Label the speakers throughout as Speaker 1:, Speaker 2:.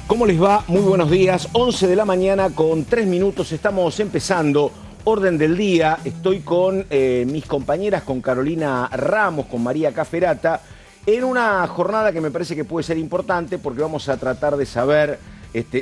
Speaker 1: ¿Cómo les va? Muy buenos días. 11 de la mañana con 3 minutos. Estamos empezando orden del día. Estoy con mis compañeras, con Carolina Ramos, con María Caferata, en una jornada que me parece que puede ser importante porque vamos a tratar de saber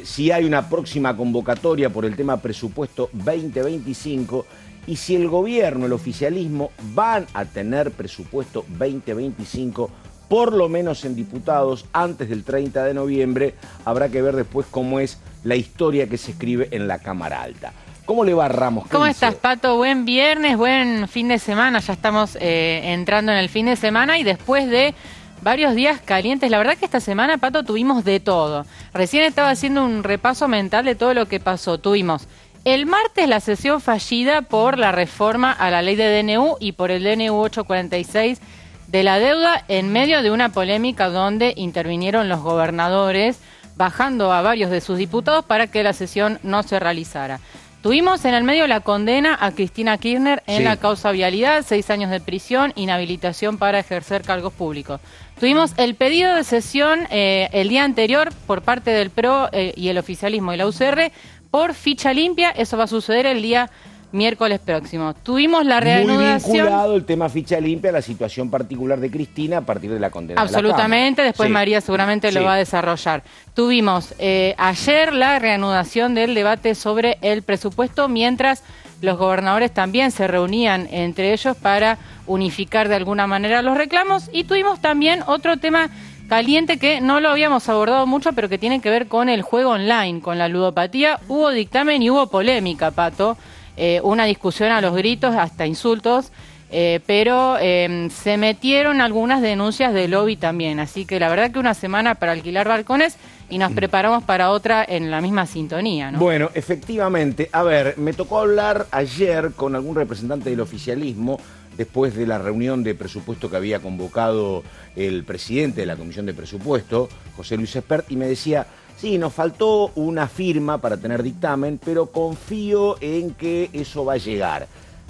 Speaker 1: si hay una próxima convocatoria por el tema presupuesto 2025 y si el gobierno, el oficialismo, van a tener presupuesto 2025, por lo menos en diputados, antes del 30 de noviembre. Habrá que ver después cómo es la historia que se escribe en la Cámara Alta. ¿Cómo le va, Ramos?
Speaker 2: ¿Cómo estás, Pato? Buen viernes, buen fin de semana. Ya estamos entrando en el fin de semana y después de varios días calientes. La verdad que esta semana, Pato, tuvimos de todo. Recién estaba haciendo un repaso mental de todo lo que pasó. Tuvimos el martes la sesión fallida por la reforma a la ley de DNU y por el DNU 846 de la deuda, en medio de una polémica donde intervinieron los gobernadores bajando a varios de sus diputados para que la sesión no se realizara. Tuvimos en el medio la condena a Cristina Kirchner en la causa vialidad, 6 años de prisión, inhabilitación para ejercer cargos públicos. Tuvimos el pedido de sesión el día anterior por parte del PRO y el oficialismo y la UCR por ficha limpia. Eso va a suceder el día miércoles próximo. Tuvimos la reanudación.
Speaker 1: Muy vinculado el tema ficha limpia a la situación particular de Cristina a partir de la condena.
Speaker 2: Absolutamente,
Speaker 1: de la
Speaker 2: después María seguramente lo va a desarrollar. Tuvimos ayer la reanudación del debate sobre el presupuesto, mientras los gobernadores también se reunían entre ellos para unificar de alguna manera los reclamos. Y tuvimos también otro tema caliente que no lo habíamos abordado mucho, pero que tiene que ver con el juego online, con la ludopatía. Hubo dictamen y hubo polémica, Pato. Una discusión a los gritos, hasta insultos, pero se metieron algunas denuncias de lobby también. Así que la verdad que una semana para alquilar balcones y nos preparamos para otra en la misma sintonía, ¿no?
Speaker 1: Bueno, efectivamente. A ver, me tocó hablar ayer con algún representante del oficialismo después de la reunión de presupuesto que había convocado el presidente de la Comisión de Presupuesto, José Luis Espert, y me decía: sí, nos faltó una firma para tener dictamen, pero confío en que eso va a llegar.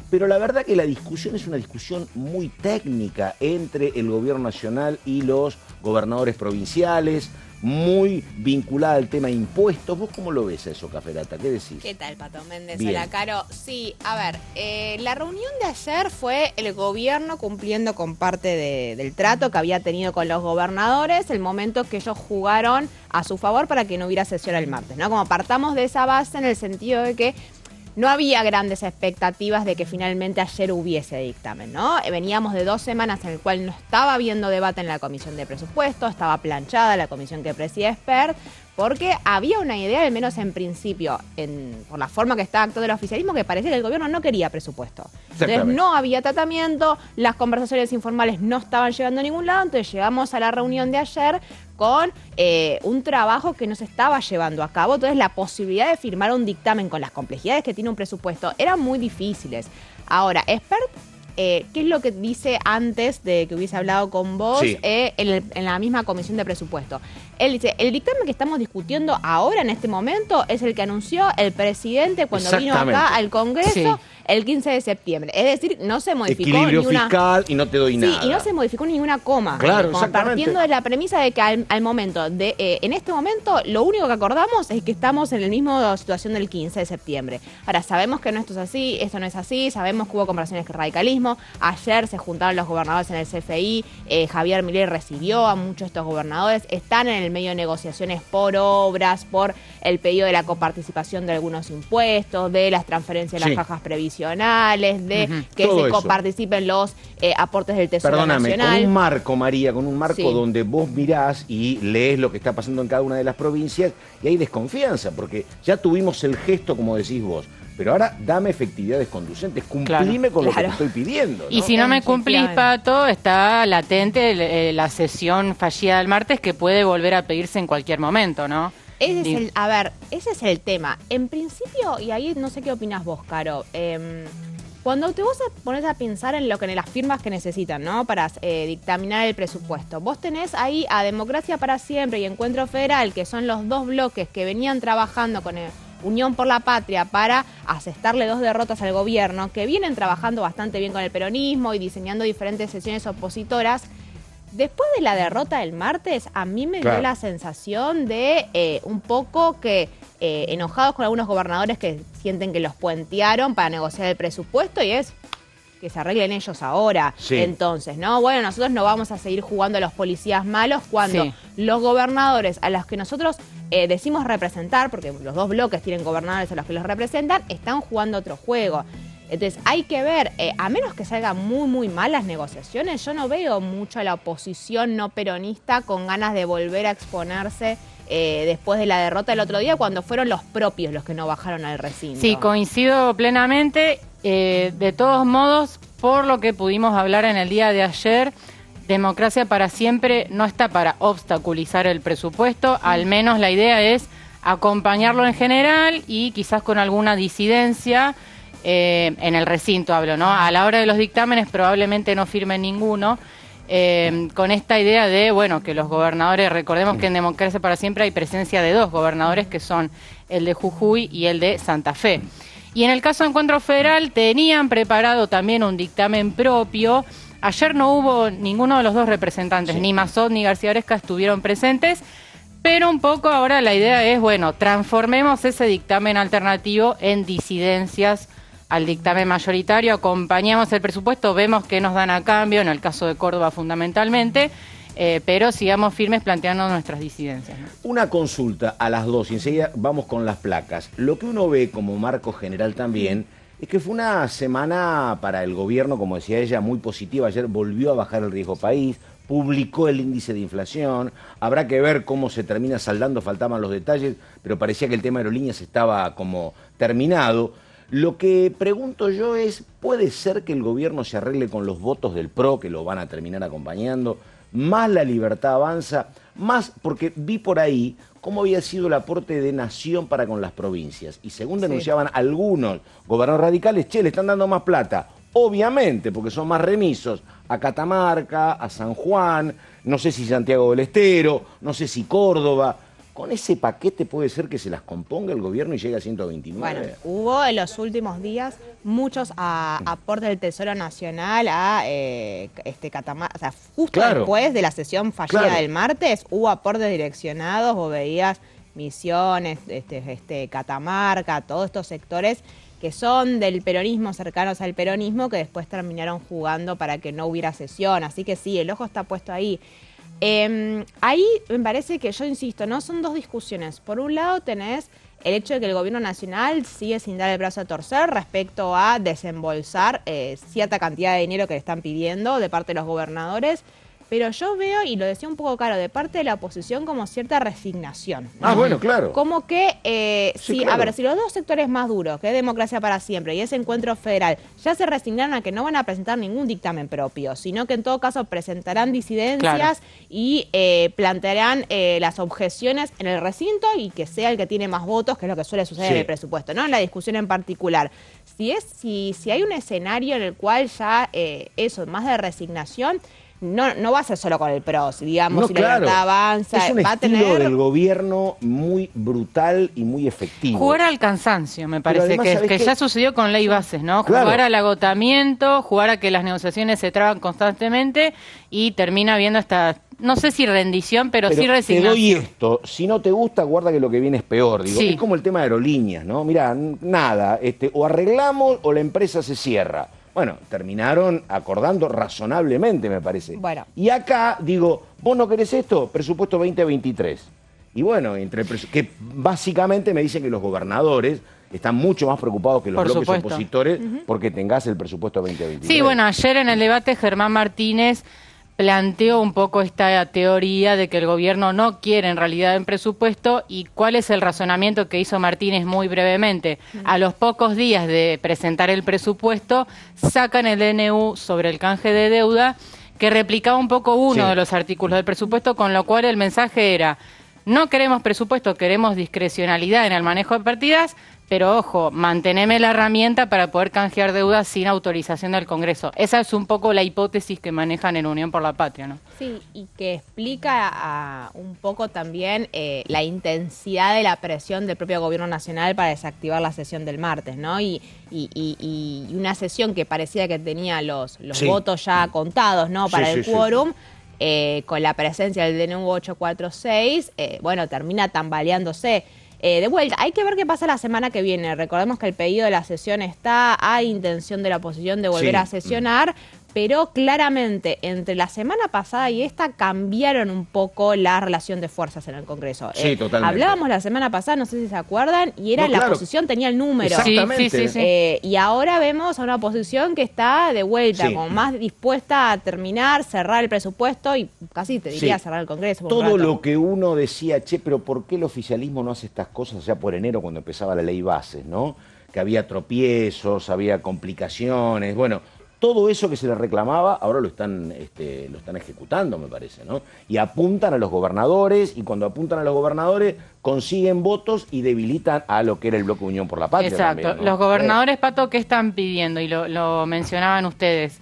Speaker 1: Pero la verdad que la discusión es una discusión muy técnica entre el gobierno nacional y los gobernadores provinciales, muy vinculada al tema de impuestos. ¿Vos cómo lo ves eso, Caferata? ¿Qué decís?
Speaker 3: ¿Qué tal, Pato Méndez?
Speaker 1: Bien.
Speaker 3: Hola, Caro. Sí, a ver, la reunión de ayer fue el gobierno cumpliendo con parte del trato que había tenido con los gobernadores, el momento que ellos jugaron a su favor para que no hubiera sesión el martes, ¿no? Como partamos de esa base en el sentido de que no había grandes expectativas de que finalmente ayer hubiese dictamen, ¿no? Veníamos de 2 semanas en el cual no estaba habiendo debate en la Comisión de Presupuesto, estaba planchada la comisión que preside Espert, porque había una idea, al menos en principio, por la forma que estaba actuando el oficialismo, que parecía que el gobierno no quería presupuesto. Entonces no había tratamiento, las conversaciones informales no estaban llegando a ningún lado, entonces llegamos a la reunión de ayer con un trabajo que no se estaba llevando a cabo. Entonces la posibilidad de firmar un dictamen con las complejidades que tiene un presupuesto eran muy difíciles. Ahora, Espert, ¿qué es lo que dice antes de que hubiese hablado con vos en la misma comisión de presupuesto? Él dice: el dictamen que estamos discutiendo ahora en este momento es el que anunció el presidente cuando vino acá al Congreso el 15 de septiembre. Es decir, no se modificó
Speaker 1: equilibrio fiscal y no te doy nada.
Speaker 3: Sí, y no se modificó ninguna coma.
Speaker 1: Claro,
Speaker 3: partiendo de la premisa de que al momento de en este momento lo único que acordamos es que estamos en la misma situación del 15 de septiembre. Ahora, sabemos que no esto es así, esto no es así, sabemos que hubo conversaciones con radicalismo. Ayer se juntaron los gobernadores en el CFI, Javier Milei recibió a muchos de estos gobernadores, están en el medio de negociaciones por obras, por el pedido de la coparticipación de algunos impuestos, de las transferencias de las cajas previsionales, de que se coparticipen los aportes del Tesoro Nacional.
Speaker 1: Con un marco, María, con un marco donde vos mirás y lees lo que está pasando en cada una de las provincias y hay desconfianza, porque ya tuvimos el gesto, como decís vos, pero ahora dame efectividades conducentes, cumplime con lo que te estoy pidiendo, ¿no?
Speaker 2: Y si no me cumplís, Pato, está latente la sesión fallida del martes que puede volver a pedirse en cualquier momento, ¿no?
Speaker 3: Ese es el tema. En principio, y ahí no sé qué opinás vos, Caro, cuando vos pones a pensar en las firmas que necesitan, ¿no? Para dictaminar el presupuesto, vos tenés ahí a Democracia para Siempre y Encuentro Federal, que son los dos bloques que venían trabajando con Unión por la Patria para asestarle 2 derrotas al gobierno, que vienen trabajando bastante bien con el peronismo y diseñando diferentes sesiones opositoras. Después de la derrota del martes, a mí me dio la sensación de un poco que enojados con algunos gobernadores que sienten que los puentearon para negociar el presupuesto y es que se arreglen ellos ahora.
Speaker 1: Sí.
Speaker 3: Entonces, ¿no? Bueno, nosotros no vamos a seguir jugando a los policías malos cuando los gobernadores a los que nosotros decimos representar, porque los dos bloques tienen gobernadores a los que los representan, están jugando otro juego. Entonces hay que ver, a menos que salgan muy mal las negociaciones, yo no veo mucho a la oposición no peronista con ganas de volver a exponerse después de la derrota del otro día, cuando fueron los propios los que no bajaron al recinto.
Speaker 2: Sí, coincido plenamente. De todos modos, por lo que pudimos hablar en el día de ayer, Democracia para Siempre no está para obstaculizar el presupuesto, al menos la idea es acompañarlo en general y quizás con alguna disidencia. En el recinto hablo, ¿no? A la hora de los dictámenes probablemente no firmen ninguno, con esta idea de, bueno, que los gobernadores, recordemos que en Democracia para Siempre hay presencia de dos gobernadores que son el de Jujuy y el de Santa Fe. Y en el caso de Encuentro Federal tenían preparado también un dictamen propio. Ayer no hubo ninguno de los dos representantes, ni Mazot ni García Oresca estuvieron presentes, pero un poco ahora la idea es, bueno, transformemos ese dictamen alternativo en disidencias al dictamen mayoritario, acompañamos el presupuesto, vemos qué nos dan a cambio, en el caso de Córdoba fundamentalmente, pero sigamos firmes planteando nuestras disidencias, ¿no?
Speaker 1: Una consulta a las 2 y enseguida vamos con las placas. Lo que uno ve como marco general también es que fue una semana para el gobierno, como decía ella, muy positiva. Ayer volvió a bajar el riesgo país, publicó el índice de inflación, habrá que ver cómo se termina saldando, faltaban los detalles, pero parecía que el tema de aerolíneas estaba como terminado. Lo que pregunto yo es, ¿puede ser que el gobierno se arregle con los votos del PRO, que lo van a terminar acompañando, más la Libertad Avanza, más, porque vi por ahí cómo había sido el aporte de Nación para con las provincias, y según denunciaban algunos gobernadores radicales, le están dando más plata, obviamente, porque son más remisos, a Catamarca, a San Juan, no sé si Santiago del Estero, no sé si Córdoba. ¿Con ese paquete puede ser que se las componga el gobierno y llegue a 129?
Speaker 3: Bueno, hubo en los últimos días muchos aportes del Tesoro Nacional a Catamarca. O sea, justo después de la sesión fallida del martes, hubo aportes direccionados, vos veías Misiones, Catamarca, todos estos sectores que son del peronismo, cercanos al peronismo, que después terminaron jugando para que no hubiera sesión. Así que sí, el ojo está puesto ahí. Ahí me parece que, yo insisto, no son dos discusiones. Por un lado tenés el hecho de que el gobierno nacional sigue sin dar el brazo a torcer respecto a desembolsar cierta cantidad de dinero que le están pidiendo de parte de los gobernadores, pero yo veo, y lo decía un poco claro, de parte de la oposición como cierta resignación, ¿no?
Speaker 1: Ah, bueno, claro.
Speaker 3: Como que,
Speaker 1: claro.
Speaker 3: A ver, si los dos sectores más duros, que es Democracia para Siempre y ese Encuentro Federal, ya se resignaron a que no van a presentar ningún dictamen propio, sino que en todo caso presentarán disidencias y plantearán las objeciones en el recinto y que sea el que tiene más votos, que es lo que suele suceder en el presupuesto, ¿no? En la discusión en particular. Si hay un escenario en el cual ya eso, más de resignación, no va a ser solo con el PRO, digamos,
Speaker 1: no,
Speaker 3: si la Libertad Avanza.
Speaker 1: Es un
Speaker 3: va
Speaker 1: estilo
Speaker 3: a tener
Speaker 1: del gobierno muy brutal y muy efectivo.
Speaker 2: Jugar al cansancio, me parece,
Speaker 1: además,
Speaker 2: que ya sucedió con Ley Bases, ¿no?
Speaker 1: Claro.
Speaker 2: Jugar al agotamiento, jugar a que las negociaciones se traban constantemente y termina habiendo esta, no sé si rendición, pero sí resignación.
Speaker 1: Te doy esto, si no te gusta, guarda que lo que viene es peor. Digo, es como el tema de aerolíneas, ¿no? Mirá, nada, o arreglamos o la empresa se cierra. Bueno, terminaron acordando razonablemente, me parece.
Speaker 3: Bueno.
Speaker 1: Y acá, digo, ¿vos no querés esto? Presupuesto 2023. Y bueno, que básicamente me dicen que los gobernadores están mucho más preocupados que los bloques opositores porque tengas el presupuesto 2023.
Speaker 2: Sí, bueno, ayer en el debate Germán Martínez planteó un poco esta teoría de que el gobierno no quiere en realidad un presupuesto. ¿Y cuál es el razonamiento que hizo Martínez muy brevemente? A los pocos días de presentar el presupuesto, sacan el DNU sobre el canje de deuda, que replicaba un poco uno de los artículos del presupuesto, con lo cual el mensaje era: no queremos presupuesto, queremos discrecionalidad en el manejo de partidas, pero ojo, manteneme la herramienta para poder canjear deudas sin autorización del Congreso. Esa es un poco la hipótesis que manejan en Unión por la Patria, ¿no?
Speaker 3: Sí, y que explica un poco también la intensidad de la presión del propio Gobierno Nacional para desactivar la sesión del martes, ¿no? Y una sesión que parecía que tenía los votos ya contados, ¿no? Para el quórum. con la presencia del DNU 846, bueno, termina tambaleándose. De vuelta, hay que ver qué pasa la semana que viene. Recordemos que el pedido de la sesión está, hay intención de la oposición de volver a sesionar, pero claramente entre la semana pasada y esta cambiaron un poco la relación de fuerzas en el Congreso.
Speaker 1: Sí, totalmente.
Speaker 3: Hablábamos la semana pasada, no sé si se acuerdan, y era la oposición tenía el número.
Speaker 1: Exactamente.
Speaker 2: Sí.
Speaker 3: Y ahora vemos a una oposición que está de vuelta, como más dispuesta a terminar, cerrar el presupuesto y casi te diría cerrar el Congreso.
Speaker 1: Todo lo que uno decía, che, pero ¿por qué el oficialismo no hace estas cosas ya por enero cuando empezaba la ley bases, ¿no? Que había tropiezos, había complicaciones, bueno, todo eso que se les reclamaba ahora lo están ejecutando, me parece, ¿no? Y apuntan a los gobernadores, y cuando apuntan a los gobernadores consiguen votos y debilitan a lo que era el Bloque Unión por la Patria.
Speaker 2: Exacto.
Speaker 1: También, ¿no?
Speaker 2: Los gobernadores, Pato, ¿qué están pidiendo? Y lo mencionaban ustedes.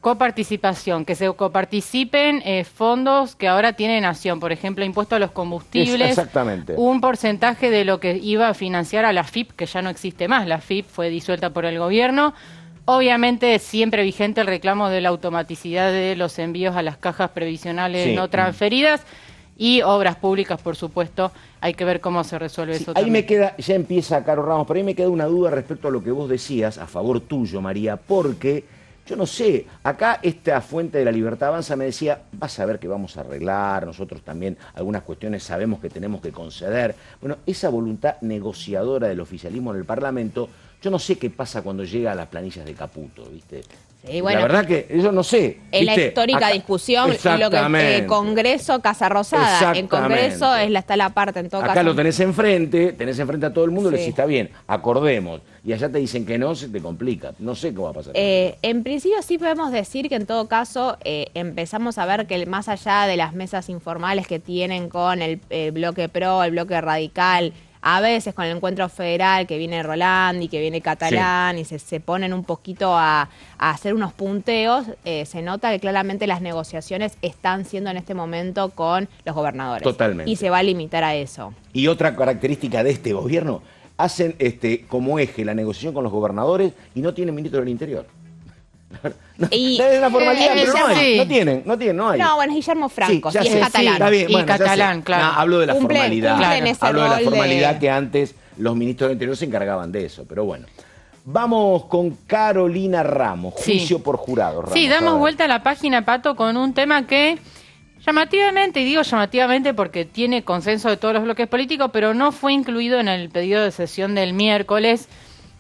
Speaker 2: Coparticipación, que se coparticipen fondos que ahora tiene Nación, por ejemplo, impuesto a los combustibles,
Speaker 1: exactamente.
Speaker 2: Un porcentaje de lo que iba a financiar a la FIP, que ya no existe más, la FIP fue disuelta por el gobierno. Obviamente siempre vigente el reclamo de la automaticidad de los envíos a las cajas previsionales no transferidas y obras públicas, por supuesto. Hay que ver cómo se resuelve eso
Speaker 1: Ahí
Speaker 2: también.
Speaker 1: me queda, ya empieza Caro Ramos, pero ahí me queda una duda respecto a lo que vos decías, a favor tuyo, María, porque yo no sé, acá esta Fuente de la Libertad Avanza me decía, vas a ver que vamos a arreglar, nosotros también algunas cuestiones sabemos que tenemos que conceder. Bueno, esa voluntad negociadora del oficialismo en el Parlamento, yo no sé qué pasa cuando llega a las planillas de Caputo, ¿viste?
Speaker 3: Sí, bueno,
Speaker 1: la verdad que yo no sé.
Speaker 3: En la
Speaker 1: ¿viste?
Speaker 3: histórica discusión, lo que Congreso, Casa Rosada, en Congreso está la parte en todo caso.
Speaker 1: Acá lo tenés enfrente a todo el mundo y le decís, está bien, acordemos. Y allá te dicen que no, se te complica. No sé qué va a pasar.
Speaker 3: En principio sí podemos decir que en todo caso empezamos a ver que más allá de las mesas informales que tienen con el bloque PRO, el bloque radical, a veces con el encuentro federal que viene Roland y que viene Catalán y se ponen un poquito a hacer unos punteos, se nota que claramente las negociaciones están siendo en este momento con los gobernadores.
Speaker 1: Totalmente.
Speaker 3: Y se va a limitar a eso.
Speaker 1: Y otra característica de este gobierno, hacen como eje la negociación con los gobernadores y no tienen ministro del Interior. Es una formalidad, pero no hay.
Speaker 3: No, bueno, es Guillermo Franco,
Speaker 1: sí,
Speaker 3: y es catalán.
Speaker 1: Está bien,
Speaker 2: y catalán, claro.
Speaker 1: No, hablo de la formalidad. Hablo de la formalidad
Speaker 3: de...
Speaker 1: que antes los ministros del Interior se encargaban de eso, pero bueno. Vamos con Carolina Ramos, juicio por jurado. Ramos,
Speaker 2: sí, damos vuelta a la página, Pato, con un tema que llamativamente, y digo llamativamente porque tiene consenso de todos los bloques políticos, pero no fue incluido en el pedido de sesión del miércoles,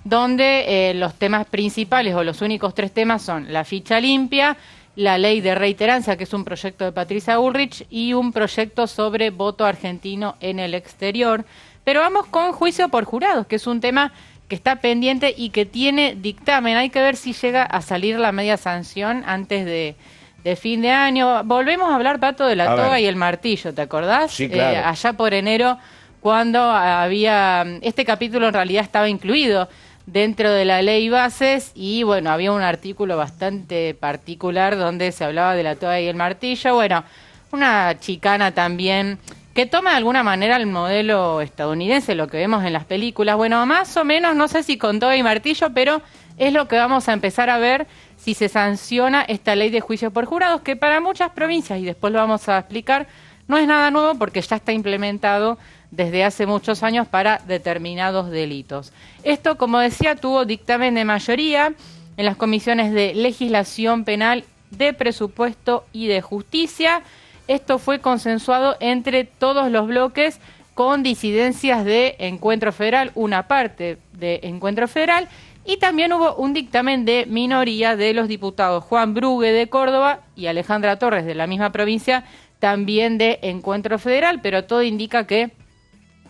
Speaker 2: donde los temas principales o los únicos tres temas son la ficha limpia, la ley de reiterancia, que es un proyecto de Patricia Bullrich, y un proyecto sobre voto argentino en el exterior. Pero vamos con juicio por jurados, que es un tema que está pendiente y que tiene dictamen. Hay que ver si llega a salir la media sanción antes de fin de año. Volvemos a hablar, Pato, de la toga y el martillo, ¿te acordás?
Speaker 1: Sí, claro.
Speaker 2: Allá por enero, cuando había... Este capítulo en realidad estaba incluido dentro de la ley bases y bueno, había un artículo bastante particular donde se hablaba de la toga y el martillo. Bueno, una chicana también que toma de alguna manera el modelo estadounidense, lo que vemos en las películas. Bueno, más o menos, no sé si con toga y martillo, pero es lo que vamos a empezar a ver si se sanciona esta ley de juicio por jurados, que para muchas provincias, y después lo vamos a explicar, no es nada nuevo porque ya está implementado desde hace muchos años para determinados delitos. Esto, como decía, tuvo dictamen de mayoría en las comisiones de Legislación Penal, de Presupuesto y de Justicia. Esto fue consensuado entre todos los bloques con disidencias de Encuentro Federal, una parte de Encuentro Federal, y también hubo un dictamen de minoría de los diputados Juan Brugue de Córdoba y Alejandra Torres de la misma provincia, también de Encuentro Federal, pero todo indica que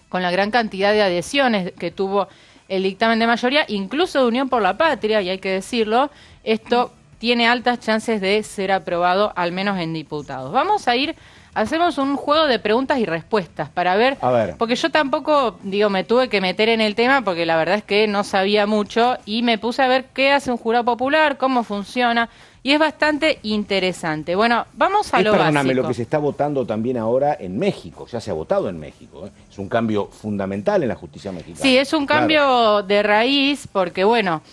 Speaker 2: con la gran cantidad de adhesiones que tuvo el dictamen de mayoría, incluso de Unión por la Patria, y hay que decirlo, esto tiene altas chances de ser aprobado, al menos en diputados. Vamos a ir, hacemos un juego de preguntas y respuestas para ver, porque yo tampoco, me tuve que meter en el tema, porque la verdad es que no sabía mucho, y me puse a ver qué hace un jurado popular, cómo funciona, y es bastante interesante. Bueno, vamos a lo básico.
Speaker 1: Perdóname, lo que se está votando también ahora en México, ya se ha votado en México, ¿eh? Es un cambio fundamental en la justicia mexicana.
Speaker 2: Sí, es un cambio de raíz, porque bueno,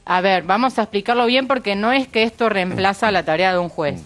Speaker 2: a ver, vamos a explicarlo bien, porque no es que esto reemplaza la tarea de un juez.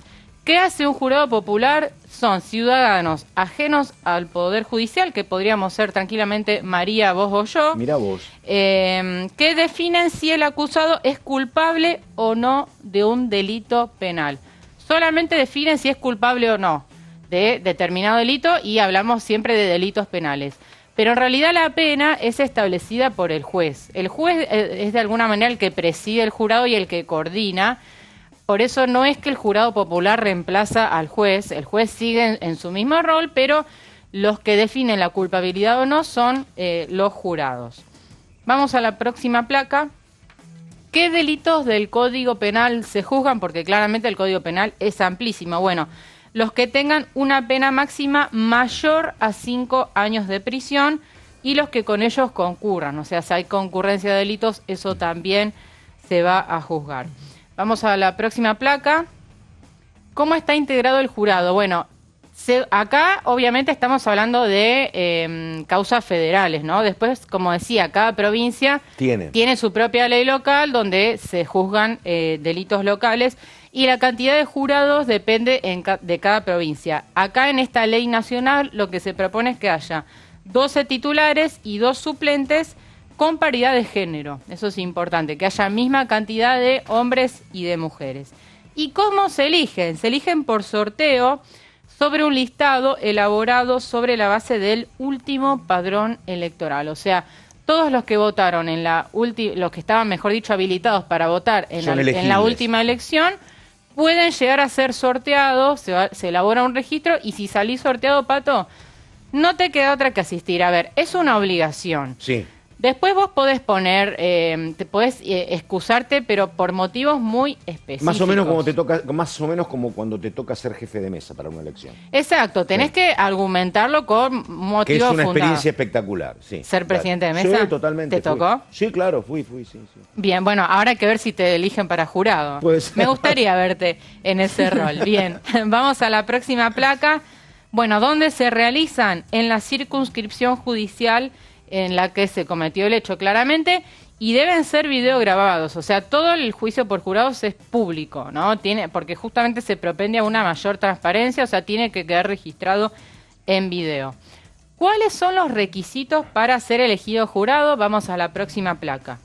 Speaker 2: ¿Qué hace un jurado popular? Son ciudadanos ajenos al Poder Judicial, que podríamos ser tranquilamente María, vos o yo.
Speaker 1: Mirá vos.
Speaker 2: Que definen si el acusado es culpable o no de un delito penal. Solamente definen si es culpable o no de determinado delito y hablamos siempre de delitos penales. Pero en realidad la pena es establecida por el juez. El juez es de alguna manera el que preside el jurado y el que coordina. Por eso no es que el jurado popular reemplaza al juez. El juez sigue en su mismo rol, pero los que definen la culpabilidad o no son los jurados. Vamos a la próxima placa. ¿Qué delitos del Código Penal se juzgan? Porque claramente el Código Penal es amplísimo. Bueno, los que tengan una pena máxima mayor a 5 años de prisión y los que con ellos concurran. O sea, si hay concurrencia de delitos, eso también se va a juzgar. Vamos a la próxima placa. ¿Cómo está integrado el jurado? Bueno, acá obviamente estamos hablando de causas federales, ¿no? Después, como decía, cada provincia tiene su propia ley local donde se juzgan delitos locales y la cantidad de jurados depende de cada provincia. Acá en esta ley nacional lo que se propone es que haya 12 titulares y 2 suplentes con paridad de género. Eso es importante, que haya misma cantidad de hombres y de mujeres. ¿Y cómo se eligen? Se eligen por sorteo sobre un listado elaborado sobre la base del último padrón electoral. O sea, todos los que votaron los que estaban, mejor dicho, habilitados para votar en la última elección, pueden llegar a ser sorteados, se elabora un registro y si salís sorteado, Pato, no te queda otra que asistir. A ver, es una obligación.
Speaker 1: Sí.
Speaker 2: Después vos podés poner, te podés excusarte, pero por motivos muy específicos.
Speaker 1: Más o menos como cuando te toca ser jefe de mesa para una elección.
Speaker 2: Exacto, tenés que argumentarlo con motivos fundados.
Speaker 1: Que es una experiencia espectacular, sí.
Speaker 2: ¿Ser presidente de mesa?
Speaker 1: Sí, totalmente.
Speaker 2: ¿Te tocó?
Speaker 1: Sí, claro, fui, sí.
Speaker 2: Bien, bueno, ahora hay que ver si te eligen para jurado.
Speaker 1: Pues
Speaker 2: Me gustaría verte en ese rol. Bien, vamos a la próxima placa. Bueno, ¿dónde se realizan? En la circunscripción judicial en la que se cometió el hecho claramente, y deben ser videograbados, o sea, todo el juicio por jurados es público, ¿no? Porque justamente se propende a una mayor transparencia, o sea, tiene que quedar registrado en video. ¿Cuáles son los requisitos para ser elegido jurado? Vamos a la próxima placa.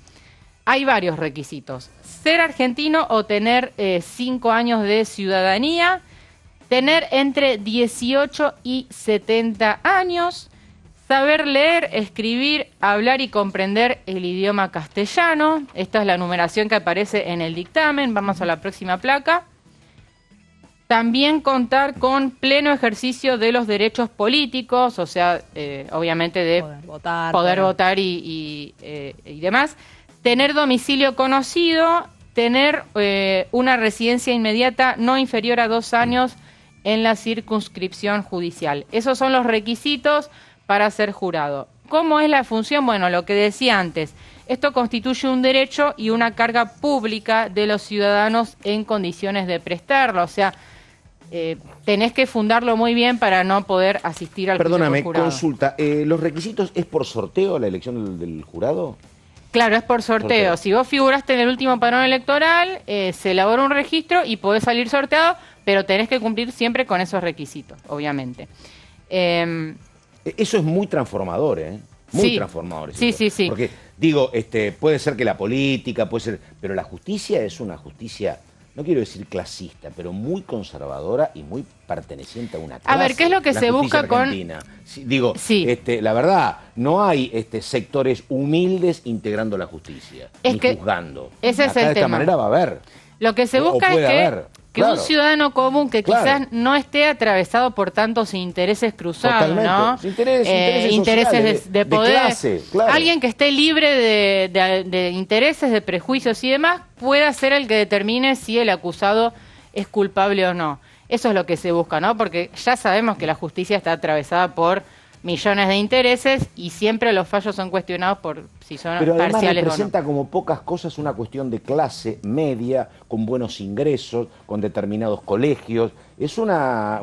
Speaker 2: Hay varios requisitos. Ser argentino o tener 5 años de ciudadanía, tener entre 18 y 70 años, saber leer, escribir, hablar y comprender el idioma castellano. Esta es la numeración que aparece en el dictamen. Vamos a la próxima placa. También contar con pleno ejercicio de los derechos políticos, o sea, obviamente de poder votar y demás. Tener domicilio conocido, tener una residencia inmediata no inferior a 2 años en la circunscripción judicial. Esos son los requisitos para ser jurado. ¿Cómo es la función? Bueno, lo que decía antes, esto constituye un derecho y una carga pública de los ciudadanos en condiciones de prestarlo, o sea, tenés que fundarlo muy bien para no poder asistir al juicio por jurado.
Speaker 1: Consulta, ¿los requisitos es por sorteo la elección del jurado?
Speaker 2: Claro, es por sorteo. Si vos figuraste en el último padrón electoral, se elabora un registro y podés salir sorteado, pero tenés que cumplir siempre con esos requisitos, obviamente.
Speaker 1: Eso es muy transformador, ¿eh? Muy transformador.
Speaker 2: Sí.
Speaker 1: Porque, digo, puede ser que la política, puede ser... Pero la justicia es una justicia, no quiero decir clasista, pero muy conservadora y muy perteneciente a una clase.
Speaker 2: A ver, ¿qué es lo que se busca con...?
Speaker 1: La verdad, no hay sectores humildes integrando la justicia, ni juzgando.
Speaker 2: Ese es el tema.
Speaker 1: De esta manera va a haber.
Speaker 2: Lo que se busca es que un ciudadano común que quizás no esté atravesado por tantos intereses cruzados, ¿no? Intereses de poder, de clase, alguien que esté libre de intereses, de prejuicios y demás, pueda ser el que determine si el acusado es culpable o no. Eso es lo que se busca, ¿no? Porque ya sabemos que la justicia está atravesada por millones de intereses y siempre los fallos son cuestionados por si son
Speaker 1: parciales o no. Pero además representa como pocas cosas una cuestión de clase media, con buenos ingresos, con determinados colegios. Es una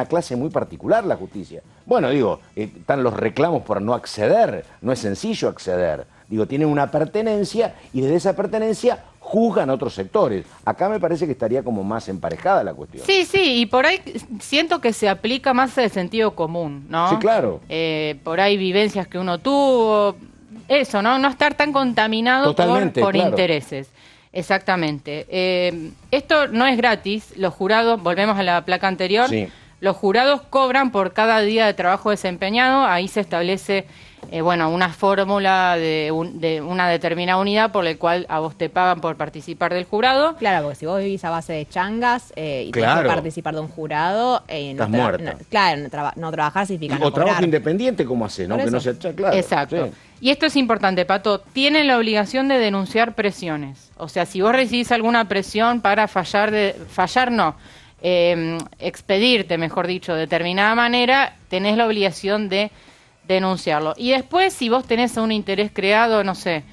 Speaker 1: clase muy particular la justicia. Bueno, digo, están los reclamos por no acceder, no es sencillo acceder. Digo, tienen una pertenencia y desde esa pertenencia juzgan otros sectores. Acá me parece que estaría como más emparejada la cuestión.
Speaker 2: Sí, sí, y por ahí siento que se aplica más el sentido común, ¿no?
Speaker 1: Sí, claro.
Speaker 2: Por ahí vivencias que uno tuvo, eso, ¿no? No estar tan contaminado por
Speaker 1: claro.
Speaker 2: intereses. Exactamente. Esto no es gratis, los jurados, volvemos a la placa anterior,
Speaker 1: Sí.
Speaker 2: los jurados cobran por cada día de trabajo desempeñado, ahí se establece una fórmula de una determinada unidad por la cual a vos te pagan por participar del jurado.
Speaker 3: Claro, porque si vos vivís a base de changas y tenés
Speaker 1: Claro.
Speaker 3: que participar de un jurado,
Speaker 1: Estás muerta.
Speaker 3: no trabajar significa no
Speaker 1: O trabajo
Speaker 3: cobrar.
Speaker 1: independiente, ¿cómo haces? ¿No?
Speaker 3: Por
Speaker 1: Que no
Speaker 3: eso.
Speaker 1: sea claro.
Speaker 2: Exacto.
Speaker 1: Sí.
Speaker 2: Y esto es importante, Pato. Tienen la obligación de denunciar presiones. O sea, si vos recibís alguna presión para expedirte, mejor dicho, de determinada manera, tenés la obligación de denunciarlo. Y después, si vos tenés un interés creado, no sé,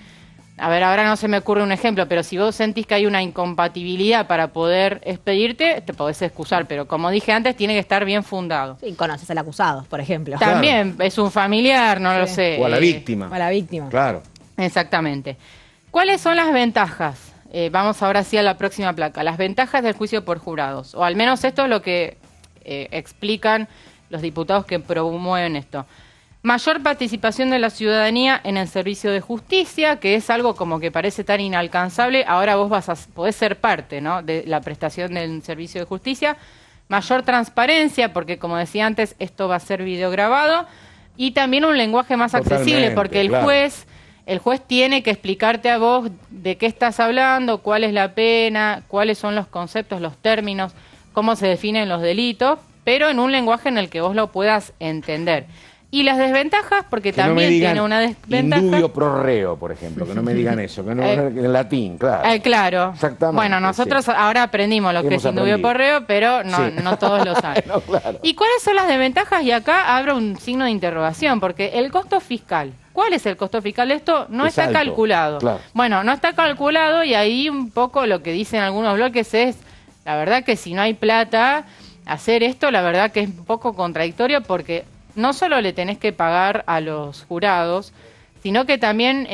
Speaker 2: a ver, ahora no se me ocurre un ejemplo, pero si vos sentís que hay una incompatibilidad para poder expedirte, te podés excusar, pero como dije antes, tiene que estar bien fundado.
Speaker 3: Sí, conoces al acusado, por ejemplo.
Speaker 2: También es un familiar, no lo
Speaker 3: Sí.
Speaker 2: sé.
Speaker 1: O a la víctima.
Speaker 3: O a la víctima.
Speaker 1: Claro.
Speaker 2: Exactamente. ¿Cuáles son las ventajas? Vamos ahora sí a la próxima placa. Las ventajas del juicio por jurados, o al menos esto es lo que explican los diputados que promueven esto. Mayor participación de la ciudadanía en el servicio de justicia, que es algo como que parece tan inalcanzable. Ahora vos podés ser parte, ¿no?, de la prestación del servicio de justicia. Mayor transparencia, porque como decía antes, esto va a ser videograbado. Y también un lenguaje más accesible, porque el juez tiene que explicarte a vos de qué estás hablando, cuál es la pena, cuáles son los conceptos, los términos, cómo se definen los delitos, pero en un lenguaje en el que vos lo puedas entender. Y las desventajas, porque
Speaker 1: Que
Speaker 2: también
Speaker 1: no me digan
Speaker 2: tiene una desventaja.
Speaker 1: indubio pro reo, por ejemplo, que no me digan eso, que no en latín, claro.
Speaker 2: Claro.
Speaker 1: Exactamente,
Speaker 2: Bueno, nosotros ahora aprendimos lo que
Speaker 1: Hemos
Speaker 2: es indubio
Speaker 1: aprendido.
Speaker 2: pro reo, pero
Speaker 1: Sí.
Speaker 2: no todos lo saben.
Speaker 1: No, claro.
Speaker 2: ¿Y cuáles son las desventajas? Y acá abro un signo de interrogación, porque el costo fiscal. ¿Cuál es el costo fiscal de esto? No
Speaker 1: Es
Speaker 2: está
Speaker 1: alto,
Speaker 2: calculado.
Speaker 1: claro.
Speaker 2: Bueno, no está calculado y ahí un poco lo que dicen algunos bloques es, la verdad que si no hay plata, hacer esto, la verdad que es un poco contradictorio porque no solo le tenés que pagar a los jurados, sino que también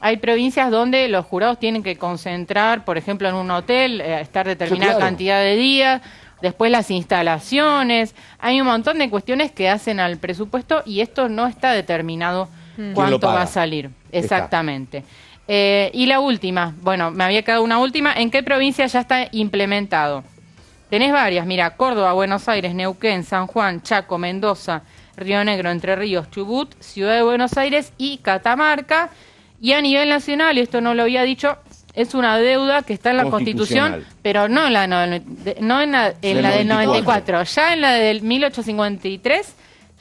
Speaker 2: hay provincias donde los jurados tienen que concentrar, por ejemplo, en un hotel, estar determinada
Speaker 1: Sí, claro.
Speaker 2: cantidad de días, después las instalaciones, hay un montón de cuestiones que hacen al presupuesto y esto no está determinado
Speaker 1: lo
Speaker 2: cuánto
Speaker 1: paga?
Speaker 2: va a salir. Exactamente. Y la última, bueno, me había quedado una última, ¿en qué provincia ya está implementado? Tenés varias, mira, Córdoba, Buenos Aires, Neuquén, San Juan, Chaco, Mendoza, Río Negro, Entre Ríos, Chubut, Ciudad de Buenos Aires y Catamarca. Y a nivel nacional, y esto no lo había dicho, es una deuda que está en la Constitución, pero no en la del 94, ya en la del 1853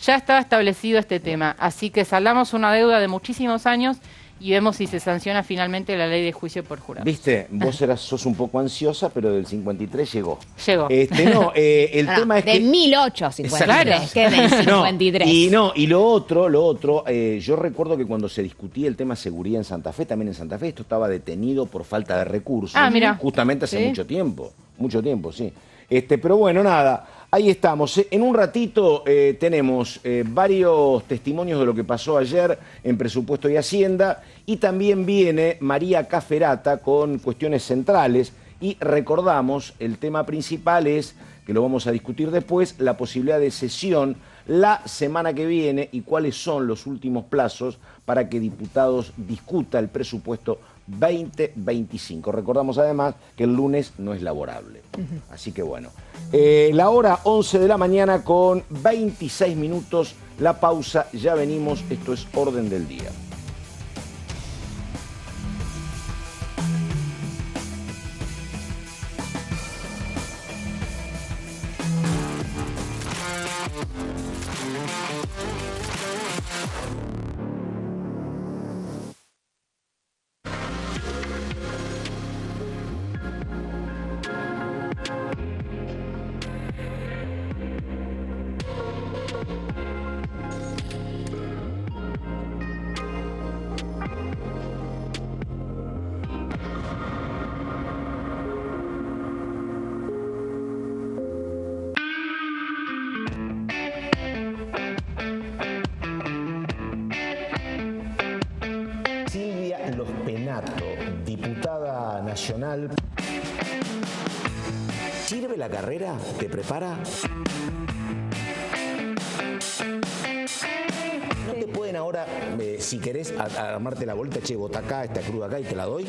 Speaker 2: ya estaba establecido este tema. Así que saldamos una deuda de muchísimos años y vemos si se sanciona finalmente la ley de juicio por jurado.
Speaker 1: Viste, vos sos un poco ansiosa, pero del 53 llegó.
Speaker 2: Llegó.
Speaker 1: El tema es
Speaker 3: de
Speaker 1: que...
Speaker 3: 1853, que del 53.
Speaker 1: Y lo otro, yo recuerdo que cuando se discutía el tema seguridad en Santa Fe, también en Santa Fe, esto estaba detenido por falta de recursos.
Speaker 2: Ah, mira.
Speaker 1: Justamente hace
Speaker 2: ¿Sí?
Speaker 1: mucho tiempo, sí. Pero bueno, nada, ahí estamos. En un ratito tenemos varios testimonios de lo que pasó ayer en Presupuesto y Hacienda y también viene María Caferata con cuestiones centrales y recordamos, el tema principal es, que lo vamos a discutir después, la posibilidad de sesión la semana que viene y cuáles son los últimos plazos para que diputados discuta el presupuesto 2025. Recordamos además que el lunes no es laborable. Así que bueno. La hora 11 de la mañana con 26 minutos. La pausa, ya venimos. Esto es Orden del Día. la carrera te prepara? ¿No te pueden ahora, si querés, armarte la bolita, che, bota acá, esta cruda acá y te la doy?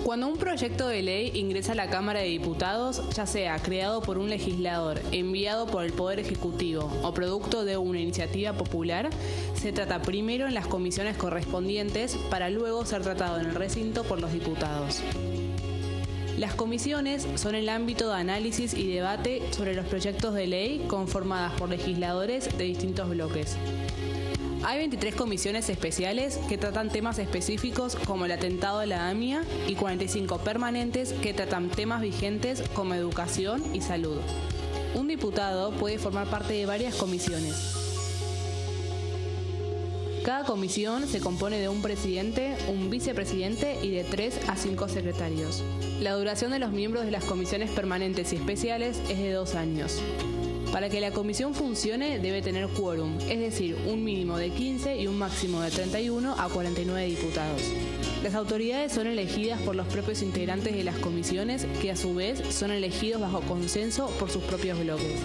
Speaker 4: Cuando un proyecto de ley ingresa a la Cámara de Diputados, ya sea creado por un legislador, enviado por el Poder Ejecutivo o producto de una iniciativa popular, se trata primero en las comisiones correspondientes para luego ser tratado en el recinto por los diputados. Las comisiones son el ámbito de análisis y debate sobre los proyectos de ley conformadas por legisladores de distintos bloques. Hay 23 comisiones especiales que tratan temas específicos como el atentado a la AMIA y 45 permanentes que tratan temas vigentes como educación y salud. Un diputado puede formar parte de varias comisiones. Cada comisión se compone de un presidente, un vicepresidente y de 3 a 5 secretarios. La duración de los miembros de las comisiones permanentes y especiales es de 2 años. Para que la comisión funcione debe tener quórum, es decir, un mínimo de 15 y un máximo de 31 a 49 diputados. Las autoridades son elegidas por los propios integrantes de las comisiones, que a su vez son elegidos bajo consenso por sus propios bloques.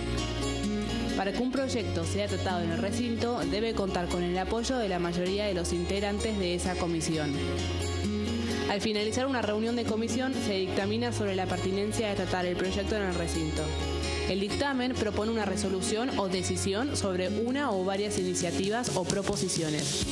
Speaker 4: Para que un proyecto sea tratado en el recinto, debe contar con el apoyo de la mayoría de los integrantes de esa comisión. Al finalizar una reunión de comisión, se dictamina sobre la pertinencia de tratar el proyecto en el recinto. El dictamen propone una resolución o decisión sobre una o varias iniciativas o proposiciones.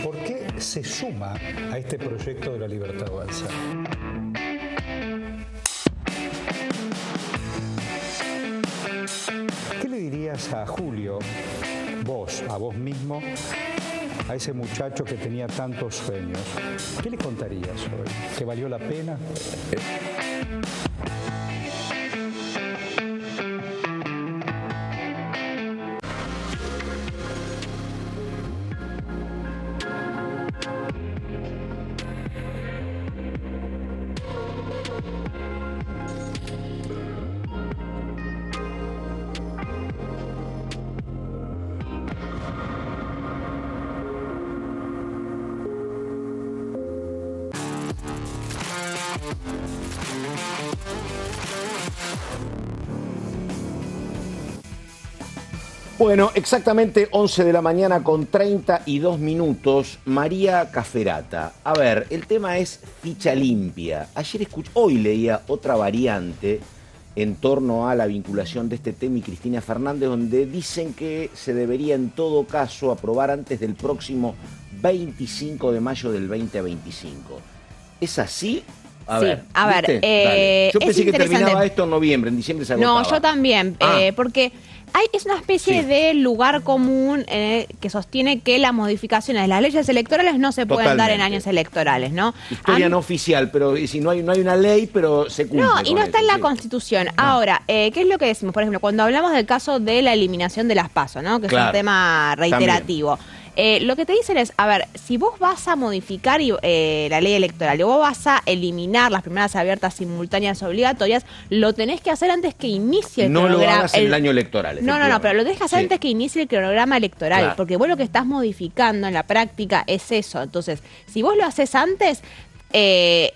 Speaker 5: ¿Por qué se suma a este proyecto de la Libertad Avanza? ¿Qué le dirías a Julio, a vos mismo, a ese muchacho que tenía tantos sueños? ¿Qué le contarías hoy? ¿Que valió la pena?
Speaker 1: Bueno, exactamente 11 de la mañana con 32 minutos, María Cafferata. A ver, el tema es ficha limpia. Hoy leía otra variante en torno a la vinculación de este tema y Cristina Fernández, donde dicen que se debería en todo caso aprobar antes del próximo 25 de mayo del 2025. ¿Es así? A
Speaker 3: Sí,
Speaker 1: ver,
Speaker 3: a ver,
Speaker 1: Dale. Yo
Speaker 3: es
Speaker 1: pensé que
Speaker 3: interesante.
Speaker 1: terminaba esto en noviembre, en diciembre se agotaba.
Speaker 3: No, yo también, porque es una especie
Speaker 1: Sí.
Speaker 3: de lugar común que sostiene que las modificaciones de las leyes electorales no se pueden dar en
Speaker 1: Totalmente.
Speaker 3: años electorales, ¿no?
Speaker 1: Historia no oficial, pero si no hay una ley, pero se cumple.
Speaker 3: No, y
Speaker 1: con
Speaker 3: no está
Speaker 1: eso,
Speaker 3: en la
Speaker 1: sí.
Speaker 3: Constitución. Ahora, ¿qué es lo que decimos? Por ejemplo, cuando hablamos del caso de la eliminación de las PASO, ¿no? Que es
Speaker 1: Claro,
Speaker 3: un tema reiterativo. Lo que te dicen es, a ver, si vos vas a modificar la ley electoral y vos vas a eliminar las primarias abiertas simultáneas obligatorias, lo tenés que hacer antes que inicie el
Speaker 1: No
Speaker 3: cronograma.
Speaker 1: lo hagas en el año electoral.
Speaker 3: No, pero lo tenés que hacer
Speaker 1: Sí.
Speaker 3: antes que inicie el cronograma electoral,
Speaker 1: Claro.
Speaker 3: porque vos lo que estás modificando en la práctica es eso. Entonces, si vos lo haces antes,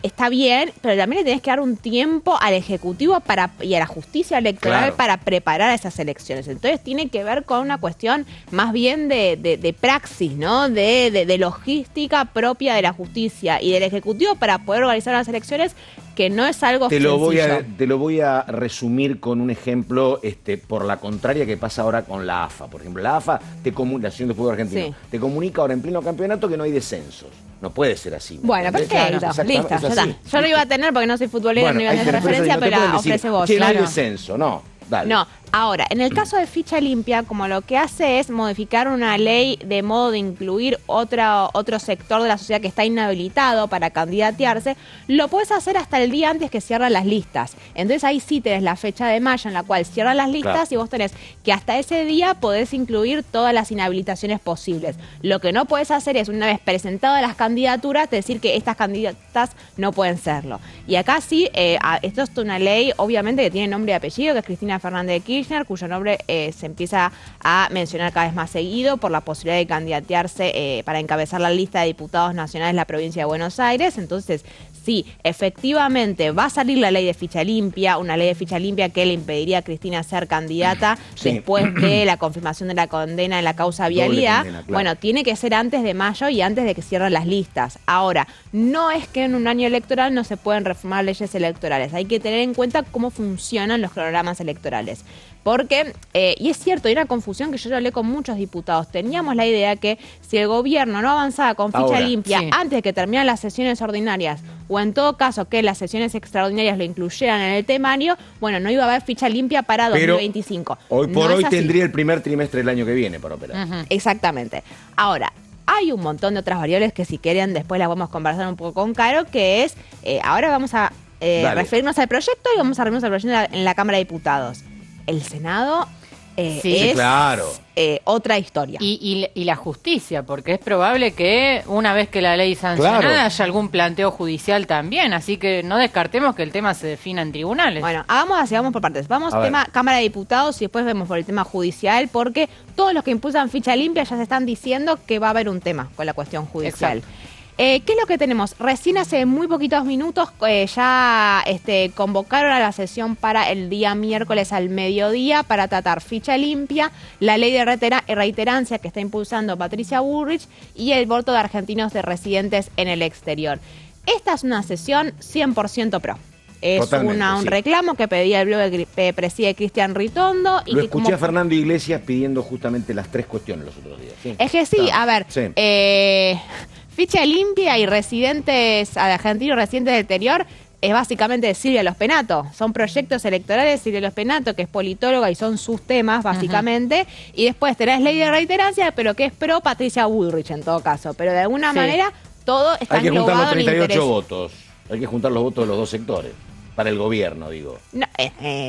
Speaker 3: está bien, pero también le tenés que dar un tiempo al Ejecutivo y a la justicia electoral
Speaker 1: Claro.
Speaker 3: para preparar esas elecciones. Entonces tiene que ver con una cuestión más bien de praxis, ¿no? De logística propia de la justicia y del Ejecutivo para poder organizar las elecciones, que no es algo
Speaker 1: Te lo
Speaker 3: sencillo.
Speaker 1: voy a resumir con un ejemplo por la contraria que pasa ahora con la AFA. Por ejemplo, la AFA, la Asociación de Fútbol Argentino,
Speaker 3: Sí.
Speaker 1: te comunica ahora en pleno campeonato que no hay descensos. No puede ser así. ¿me
Speaker 3: Bueno,
Speaker 1: entendés?
Speaker 3: perfecto,
Speaker 1: Exactamente,
Speaker 3: listo,
Speaker 1: es
Speaker 3: ya
Speaker 1: así.
Speaker 3: está. Yo lo iba a tener porque no soy futbolero, no iba a
Speaker 1: ahí
Speaker 3: tener
Speaker 1: tenés,
Speaker 3: referencia,
Speaker 1: no te
Speaker 3: pero
Speaker 1: pueden
Speaker 3: la
Speaker 1: decir,
Speaker 3: ofrece vos.
Speaker 1: "Che, no hay
Speaker 3: Claro.
Speaker 1: descenso", no. Dale.
Speaker 3: No, ahora, en el caso de ficha limpia, como lo que hace es modificar una ley de modo de incluir otro sector de la sociedad que está inhabilitado para candidatearse, lo puedes hacer hasta el día antes que cierran las listas. Entonces ahí sí tenés la fecha de mayo en la cual cierran las listas,
Speaker 1: Claro.
Speaker 3: y vos tenés que hasta ese día podés incluir todas las inhabilitaciones posibles. Lo que no podés hacer es, una vez presentadas las candidaturas, decir que estas candidatas no pueden serlo. Y acá sí, esto es una ley, obviamente, que tiene nombre y apellido, que es Cristina Fernández de Kirchner, cuyo nombre se empieza a mencionar cada vez más seguido por la posibilidad de candidatearse para encabezar la lista de diputados nacionales de la provincia de Buenos Aires. Entonces, sí, efectivamente va a salir la ley de ficha limpia, una ley de ficha limpia que le impediría a Cristina ser candidata
Speaker 1: Sí.
Speaker 3: después de la confirmación de la condena en la causa
Speaker 1: Doble
Speaker 3: vialidad.
Speaker 1: condena, claro.
Speaker 3: Bueno, tiene que ser antes de mayo y antes de que cierren las listas. Ahora, no es que en un año electoral no se pueden reformar leyes electorales. Hay que tener en cuenta cómo funcionan los cronogramas electorales. Porque, y es cierto, hay una confusión que yo ya hablé con muchos diputados. Teníamos la idea que si el gobierno no avanzaba con ficha
Speaker 1: Ahora,
Speaker 3: limpia
Speaker 2: sí.
Speaker 3: antes de que terminaran las sesiones ordinarias, o en todo caso que las sesiones extraordinarias lo incluyeran en el temario, bueno, no iba a haber ficha limpia para
Speaker 1: Pero
Speaker 3: 2025.
Speaker 1: hoy por
Speaker 3: No
Speaker 1: hoy
Speaker 3: es así.
Speaker 1: tendría el primer trimestre del año que viene para operar.
Speaker 3: Exactamente. Ahora, hay un montón de otras variables que si quieren después las vamos a conversar un poco con Caro, que es, ahora vamos a
Speaker 1: Dale.
Speaker 3: referirnos al proyecto y vamos a referirnos al proyecto en la Cámara de Diputados. El Senado
Speaker 2: Sí,
Speaker 3: es
Speaker 1: claro.
Speaker 3: otra historia.
Speaker 2: Y la justicia, porque es probable que una vez que la ley sancionada
Speaker 1: Claro.
Speaker 2: haya algún planteo judicial también, así que no descartemos que el tema se defina en tribunales.
Speaker 3: Bueno, vamos por partes. Vamos
Speaker 1: A ver.
Speaker 3: tema Cámara de Diputados y después vemos por el tema judicial, porque todos los que impulsan ficha limpia ya se están diciendo que va a haber un tema con la cuestión judicial.
Speaker 2: Exacto.
Speaker 3: ¿Qué es lo que tenemos? Recién hace muy poquitos minutos ya convocaron a la sesión para el día miércoles al mediodía para tratar ficha limpia, la ley de reiterancia que está impulsando Patricia Bullrich y el voto de argentinos de residentes en el exterior. Esta es una sesión 100% pro. Es
Speaker 1: Totalmente,
Speaker 3: un
Speaker 1: sí.
Speaker 3: reclamo que pedía el bloque que preside Cristian Ritondo. Y
Speaker 1: Lo
Speaker 3: que
Speaker 1: escuché
Speaker 3: como
Speaker 1: a Fernando Iglesias pidiendo justamente las tres cuestiones los otros días. Sí.
Speaker 3: Es que sí,
Speaker 1: Está.
Speaker 3: a ver,
Speaker 1: Sí.
Speaker 3: ficha limpia y residentes argentinos residentes del exterior es básicamente Silvia Los Penato. Son proyectos electorales, Silvia Los Penato, que es politóloga y son sus temas, básicamente. Y después tenés ley de reiterancia, pero que es pro Patricia Bullrich en todo caso. Pero de alguna
Speaker 2: Sí.
Speaker 3: manera todo está
Speaker 1: Hay que juntar los
Speaker 3: englobado en
Speaker 1: 38
Speaker 3: interés.
Speaker 1: votos. Hay que juntar los votos de los dos sectores. Para el gobierno, digo.
Speaker 3: No,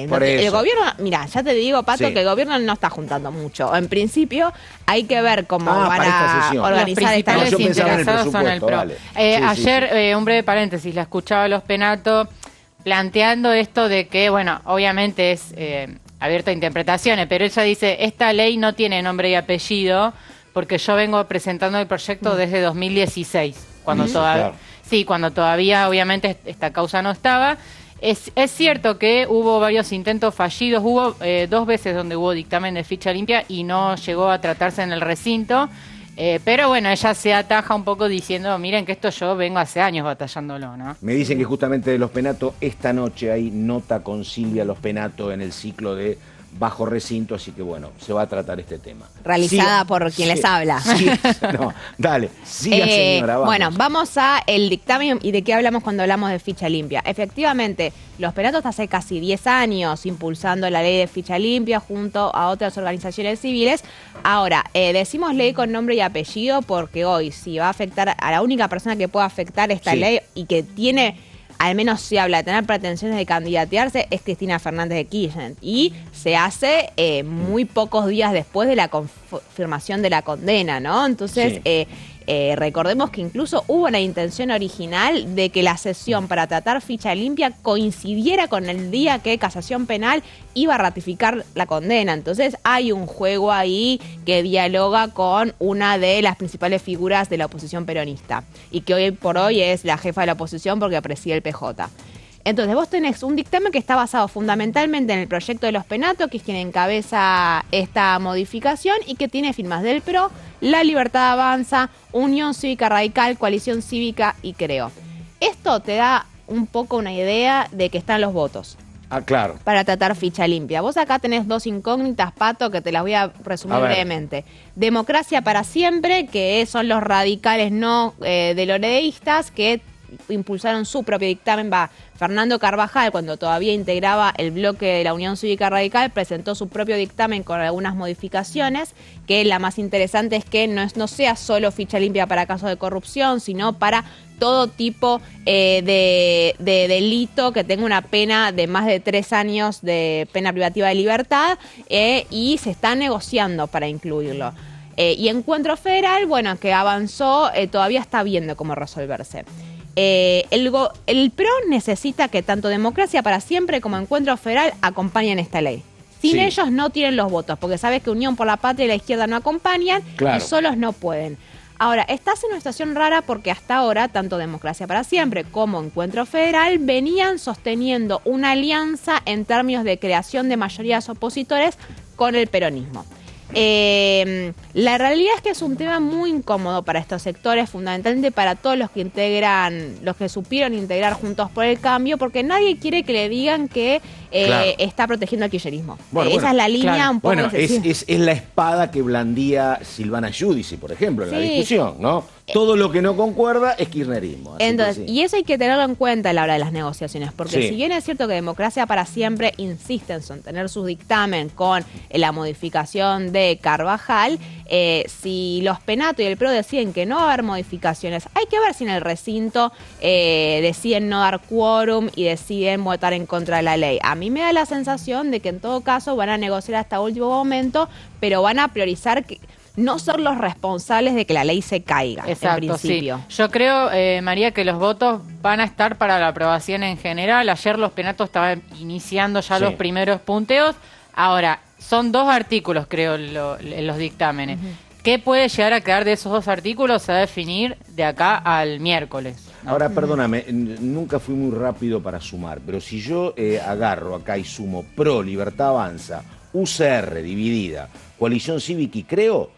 Speaker 1: Por
Speaker 3: el
Speaker 1: eso.
Speaker 3: gobierno, mira, ya te digo, Pato,
Speaker 1: Sí.
Speaker 3: que el gobierno no está juntando mucho. En principio, hay que ver cómo
Speaker 1: Ah,
Speaker 3: van
Speaker 1: para esta
Speaker 3: a
Speaker 1: sesión.
Speaker 2: Los
Speaker 3: organizar esta
Speaker 2: principales
Speaker 1: yo pensaba en el
Speaker 2: interesados son el PRO.
Speaker 1: presupuesto, dale. Sí,
Speaker 2: Ayer,
Speaker 1: sí.
Speaker 2: un breve paréntesis, la escuchaba a Los Penato planteando esto de que, bueno, obviamente es abierto a interpretaciones, pero ella dice, esta ley no tiene nombre y apellido porque yo vengo presentando el proyecto desde 2016, cuando
Speaker 1: Claro.
Speaker 2: cuando todavía obviamente esta causa no estaba. Es cierto que hubo varios intentos fallidos, hubo 2 veces donde hubo dictamen de ficha limpia y no llegó a tratarse en el recinto. Pero bueno, ella se ataja un poco diciendo, miren que esto yo vengo hace años batallándolo, ¿no?
Speaker 1: Me dicen que justamente de Los Penato, esta noche hay nota con Silvia Los Penato en el ciclo de Bajo Recinto, así que bueno, se va a tratar este tema.
Speaker 3: Realizada por quien les habla.
Speaker 1: No, dale, siga señora, vamos.
Speaker 3: Bueno, vamos a el dictamen y de qué hablamos cuando hablamos de ficha limpia. Efectivamente, Los Penato está hace casi 10 años impulsando la ley de ficha limpia junto a otras organizaciones civiles. Ahora, decimos ley con nombre y apellido porque hoy si va a afectar a la única persona que pueda afectar esta ley y que tiene... al menos se habla de tener pretensiones de candidatearse, es Cristina Fernández de Kirchner. Y se hace muy pocos días después de la confirmación de la condena, ¿no? Entonces, recordemos que incluso hubo una intención original de que la sesión para tratar ficha limpia coincidiera con el día que Casación Penal iba a ratificar la condena. Entonces hay un juego ahí que dialoga con una de las principales figuras de la oposición peronista y que hoy por hoy es la jefa de la oposición porque preside el PJ. Entonces vos tenés un dictamen que está basado fundamentalmente en el proyecto de Los Penato, que es quien encabeza esta modificación y que tiene firmas del PRO, La Libertad Avanza, Unión Cívica Radical, Coalición Cívica y Creo. Esto te da un poco una idea de que están los votos.
Speaker 1: Ah, claro.
Speaker 3: Para tratar ficha limpia. Vos acá tenés dos incógnitas, Pato, que te las voy a resumir brevemente. Democracia para Siempre, que son los radicales no deloreístas que impulsaron su propio dictamen. Fernando Carvajal, cuando todavía integraba el bloque de la Unión Cívica Radical, presentó su propio dictamen con algunas modificaciones, que la más interesante es que no sea solo ficha limpia para casos de corrupción, sino para todo tipo de delito que tenga una pena de más de 3 años de pena privativa de libertad, y se está negociando para incluirlo. Y Encuentro Federal, bueno, que avanzó, todavía está viendo cómo resolverse. El PRO necesita que tanto Democracia para Siempre como Encuentro Federal acompañen esta ley. Sin ellos no tienen los votos, porque sabes que Unión por la Patria y la izquierda no acompañan y solos no pueden. Ahora, estás en una situación rara porque hasta ahora tanto Democracia para Siempre como Encuentro Federal venían sosteniendo una alianza en términos de creación de mayorías opositores con el peronismo. La realidad es que es un tema muy incómodo para estos sectores, fundamentalmente para todos los que supieron integrar Juntos por el Cambio, porque nadie quiere que le digan que está protegiendo al kirchnerismo. Esa es la línea un poco.
Speaker 1: Bueno, es la espada que blandía Silvana Giudice, por ejemplo, en la discusión, ¿no? Todo lo que no concuerda es kirchnerismo.
Speaker 3: Entonces, y eso hay que tenerlo en cuenta a la hora de las negociaciones, porque si bien es cierto que Democracia para Siempre insiste en sostener su dictamen con la modificación de Carvajal, si los Penato y el PRO deciden que no va a haber modificaciones, hay que ver si en el recinto deciden no dar quórum y deciden votar en contra de la ley. A mí me da la sensación de que en todo caso van a negociar hasta último momento, pero van a priorizar no ser los responsables de que la ley se caiga.
Speaker 2: Exacto,
Speaker 3: en principio.
Speaker 2: Sí. Yo creo, María, que los votos van a estar para la aprobación en general. Ayer Los Penato estaban iniciando ya los primeros punteos. Ahora, son 2 artículos, creo, en los dictámenes. ¿Qué puede llegar a quedar de esos 2 artículos? Se va a definir de acá al miércoles, ¿no?
Speaker 1: Ahora, perdóname, nunca fui muy rápido para sumar, pero si yo agarro acá y sumo PRO, Libertad Avanza, UCR dividida, Coalición Cívica y Creo,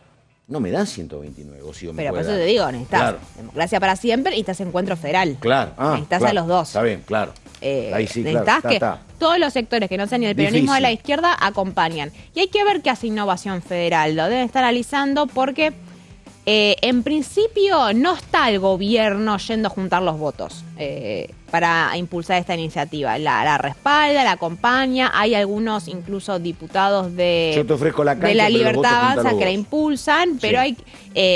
Speaker 1: no me dan 129.
Speaker 3: Pero por eso te digo, necesitas Democracia para Siempre y estás Encuentro Federal.
Speaker 1: Claro.
Speaker 3: Necesitas a los dos.
Speaker 1: Está bien, claro. Ahí sí,
Speaker 3: necesitas que todos los sectores que no sean ni el peronismo de la izquierda acompañan. Y hay que ver qué hace Innovación Federal. Lo deben estar analizando porque en principio no está el gobierno yendo a juntar los votos para impulsar esta iniciativa. La respalda, la acompaña. Hay algunos incluso diputados de la Libertad Avanza que la impulsan, pero hay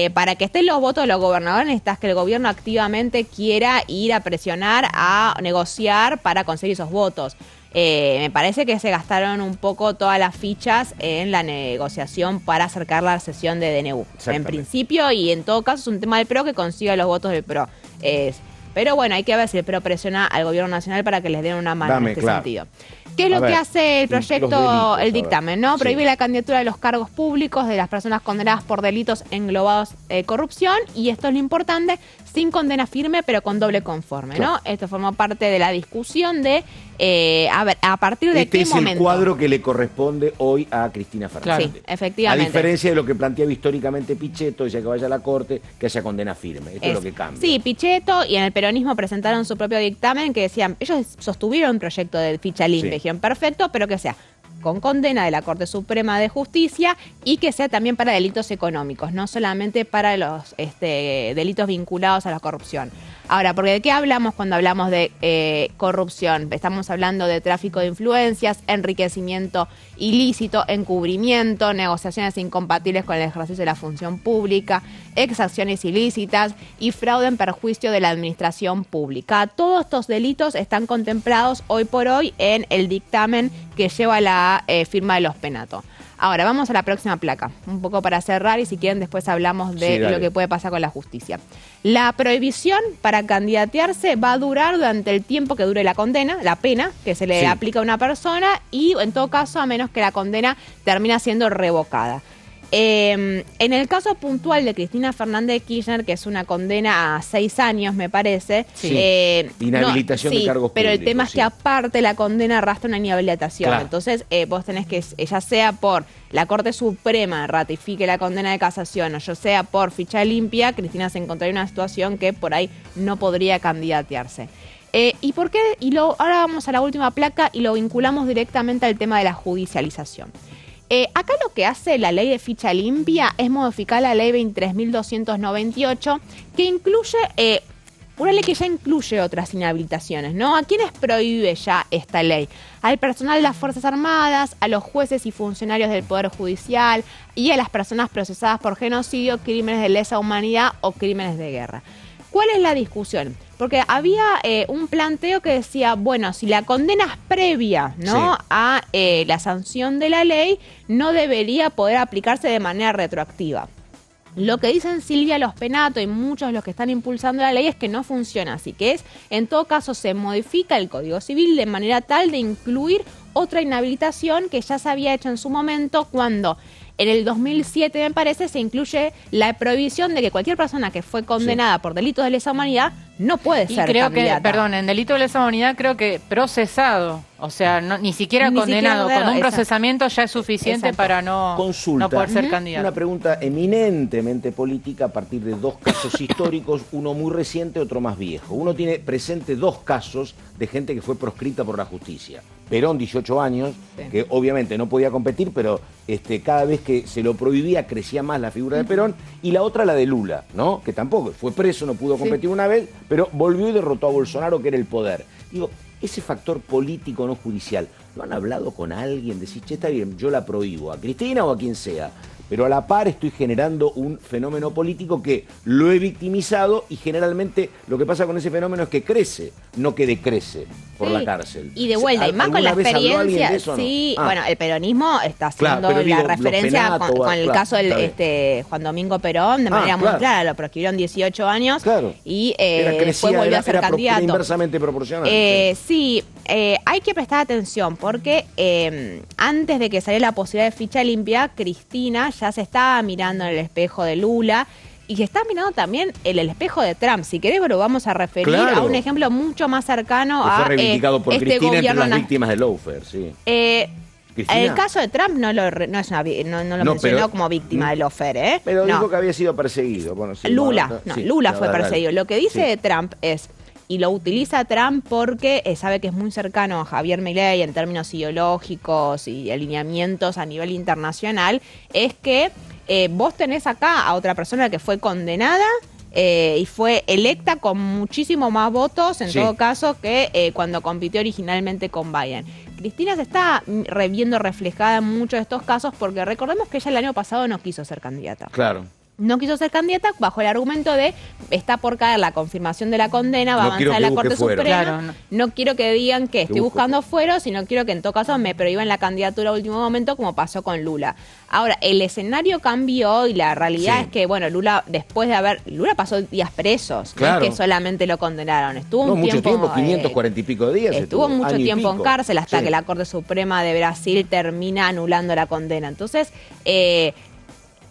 Speaker 3: para que estén los votos de los gobernadores necesitas que el gobierno activamente quiera ir a presionar, a negociar para conseguir esos votos. Me parece que se gastaron un poco todas las fichas en la negociación para acercar la sesión de DNU. En principio, y en todo caso, es un tema del PRO que consiga los votos del PRO. Pero bueno, hay que ver si el PRO presiona al gobierno nacional para que les den una mano en este sentido. ¿Qué es lo que hace el proyecto, el dictamen? ¿No? Prohíbe la candidatura de los cargos públicos de las personas condenadas por delitos englobados corrupción, y esto es lo importante, sin condena firme, pero con doble conforme, ¿no? Esto formó parte de la discusión de, a ver, a partir de qué momento.
Speaker 1: Este es el cuadro que le corresponde hoy a Cristina Fernández.
Speaker 3: Sí, efectivamente.
Speaker 1: A diferencia de lo que planteaba históricamente Pichetto, decía que vaya a la Corte, que haya condena firme. Esto es lo que cambia.
Speaker 3: Sí, Pichetto y en el peronismo presentaron su propio dictamen que decían, ellos sostuvieron un proyecto de ficha limpia, dijeron, perfecto, pero que sea con condena de la Corte Suprema de Justicia y que sea también para delitos económicos, no solamente para los delitos vinculados a la corrupción. Ahora, porque ¿de qué hablamos cuando hablamos de corrupción? Estamos hablando de tráfico de influencias, enriquecimiento ilícito, encubrimiento, negociaciones incompatibles con el ejercicio de la función pública, exacciones ilícitas y fraude en perjuicio de la administración pública. Todos estos delitos están contemplados hoy por hoy en el dictamen que lleva la firma de los Penato. Ahora, vamos a la próxima placa, un poco para cerrar y si quieren después hablamos de lo que puede pasar con la justicia. La prohibición para candidatearse va a durar durante el tiempo que dure la condena, la pena que se le aplica a una persona y en todo caso a menos que la condena termine siendo revocada. En el caso puntual de Cristina Fernández de Kirchner, que es una condena a 6 años, me parece.
Speaker 1: Inhabilitación de cargos
Speaker 3: pero
Speaker 1: públicos.
Speaker 3: El tema es que aparte la condena arrastra una inhabilitación.
Speaker 1: Claro.
Speaker 3: Entonces, vos tenés que, ya sea por la Corte Suprema ratifique la condena de casación o ya sea por ficha limpia, Cristina se encontraría en una situación que por ahí no podría candidatearse. ¿Y por qué? Ahora vamos a la última placa y lo vinculamos directamente al tema de la judicialización. Acá lo que hace la ley de ficha limpia es modificar la ley 23.298 que incluye, una ley que ya incluye otras inhabilitaciones, ¿no? ¿A quiénes prohíbe ya esta ley? Al personal de las Fuerzas Armadas, a los jueces y funcionarios del Poder Judicial y a las personas procesadas por genocidio, crímenes de lesa humanidad o crímenes de guerra. ¿Cuál es la discusión? Porque había un planteo que decía, bueno, si la condena es previa, ¿no? a la sanción de la ley, no debería poder aplicarse de manera retroactiva. Lo que dicen Silvia Los Penato y muchos de los que están impulsando la ley es que no funciona así, que en todo caso se modifica el Código Civil de manera tal de incluir otra inhabilitación que ya se había hecho en su momento cuando en el 2007, me parece, se incluye la prohibición de que cualquier persona que fue condenada por delitos de lesa humanidad no puede ser candidata.
Speaker 2: En delito de lesa humanidad creo que procesado, o sea, ni siquiera condenado, con un procesamiento ya es suficiente para no poder ser candidato.
Speaker 1: Una pregunta eminentemente política a partir de 2 casos históricos, uno muy reciente, otro más viejo. Uno tiene presente 2 casos de gente que fue proscrita por la justicia. Perón, 18 años, que obviamente no podía competir, pero cada vez que se lo prohibía crecía más la figura de Perón, y la otra la de Lula, ¿no? Que tampoco, fue preso, no pudo competir una vez, pero volvió y derrotó a Bolsonaro, que era el poder. Digo, ese factor político no judicial, ¿lo han hablado con alguien? Decís, che, está bien, yo la prohíbo, a Cristina o a quien sea, pero a la par estoy generando un fenómeno político que lo he victimizado y generalmente lo que pasa con ese fenómeno es que crece, no que decrece por la cárcel.
Speaker 3: Y de vuelta, y más con la experiencia, bueno, el peronismo está haciendo la referencia con el caso del Juan Domingo Perón de manera muy clara, lo proscribieron 18 años y después volvió a ser candidato.
Speaker 1: Inversamente proporcional.
Speaker 3: Hay que prestar atención porque antes de que saliera la posibilidad de ficha limpia, Cristina ya se estaba mirando en el espejo de Lula y se está mirando también en el espejo de Trump. Si querés, lo vamos a referir a un ejemplo mucho más cercano
Speaker 1: que
Speaker 3: a
Speaker 1: fue reivindicado por
Speaker 3: este
Speaker 1: Cristina
Speaker 3: gobierno.
Speaker 1: Entre las víctimas de lawfare, sí.
Speaker 3: El caso de Trump no lo mencionó como víctima de lawfare,
Speaker 1: Pero dijo que había sido perseguido. Bueno,
Speaker 3: Lula fue perseguido. Lo que dice de Trump es, y lo utiliza Trump porque sabe que es muy cercano a Javier Milei en términos ideológicos y alineamientos a nivel internacional, es que vos tenés acá a otra persona que fue condenada y fue electa con muchísimo más votos, en todo caso, que cuando compitió originalmente con Biden. Cristina se está viendo reflejada en muchos de estos casos porque recordemos que ella el año pasado no quiso ser candidata.
Speaker 1: Claro.
Speaker 3: No quiso ser candidata bajo el argumento de está por caer la confirmación de la condena, va a avanzar la Corte Suprema. No quiero que digan que estoy buscando fuero, sino quiero que en todo caso me prohíban la candidatura a último momento, como pasó con Lula. Ahora, el escenario cambió y la realidad es que, bueno, Lula, después de Lula pasó días presos, no es que solamente lo condenaron. Estuvo
Speaker 1: mucho tiempo, 540 y pico de días.
Speaker 3: Estuvo mucho tiempo en cárcel hasta que la Corte Suprema de Brasil termina anulando la condena. Entonces,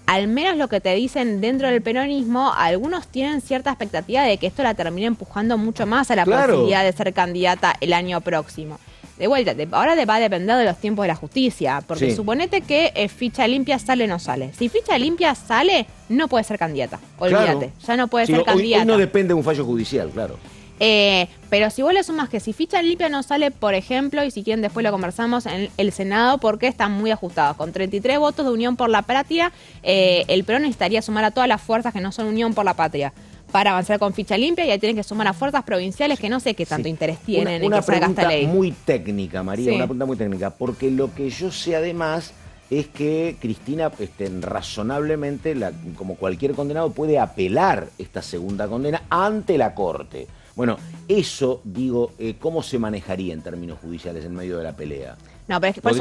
Speaker 3: al menos lo que te dicen dentro del peronismo, algunos tienen cierta expectativa de que esto la termine empujando mucho más a la posibilidad de ser candidata el año próximo. De vuelta, ahora va a depender de los tiempos de la justicia, porque suponete que ficha limpia sale o no sale. Si ficha limpia sale, no puede ser candidata, olvídate, ya no puede ser candidata.
Speaker 1: Hoy no depende de un fallo judicial, claro.
Speaker 3: Pero si vos le sumas que si ficha limpia no sale, por ejemplo, y si quieren después lo conversamos en el Senado, porque están muy ajustados. Con 33 votos de Unión por la Patria, el PRO necesitaría sumar a todas las fuerzas que no son Unión por la Patria para avanzar con ficha limpia, y ahí tienen que sumar a fuerzas provinciales que no sé qué tanto interés tienen en que salga esta ley.
Speaker 1: Una pregunta muy técnica, María, una pregunta muy técnica, porque lo que yo sé además es que Cristina razonablemente, como cualquier condenado, puede apelar esta segunda condena ante la Corte. Bueno, eso, digo, ¿cómo se manejaría en términos judiciales en medio de la pelea?
Speaker 3: No, pero es que por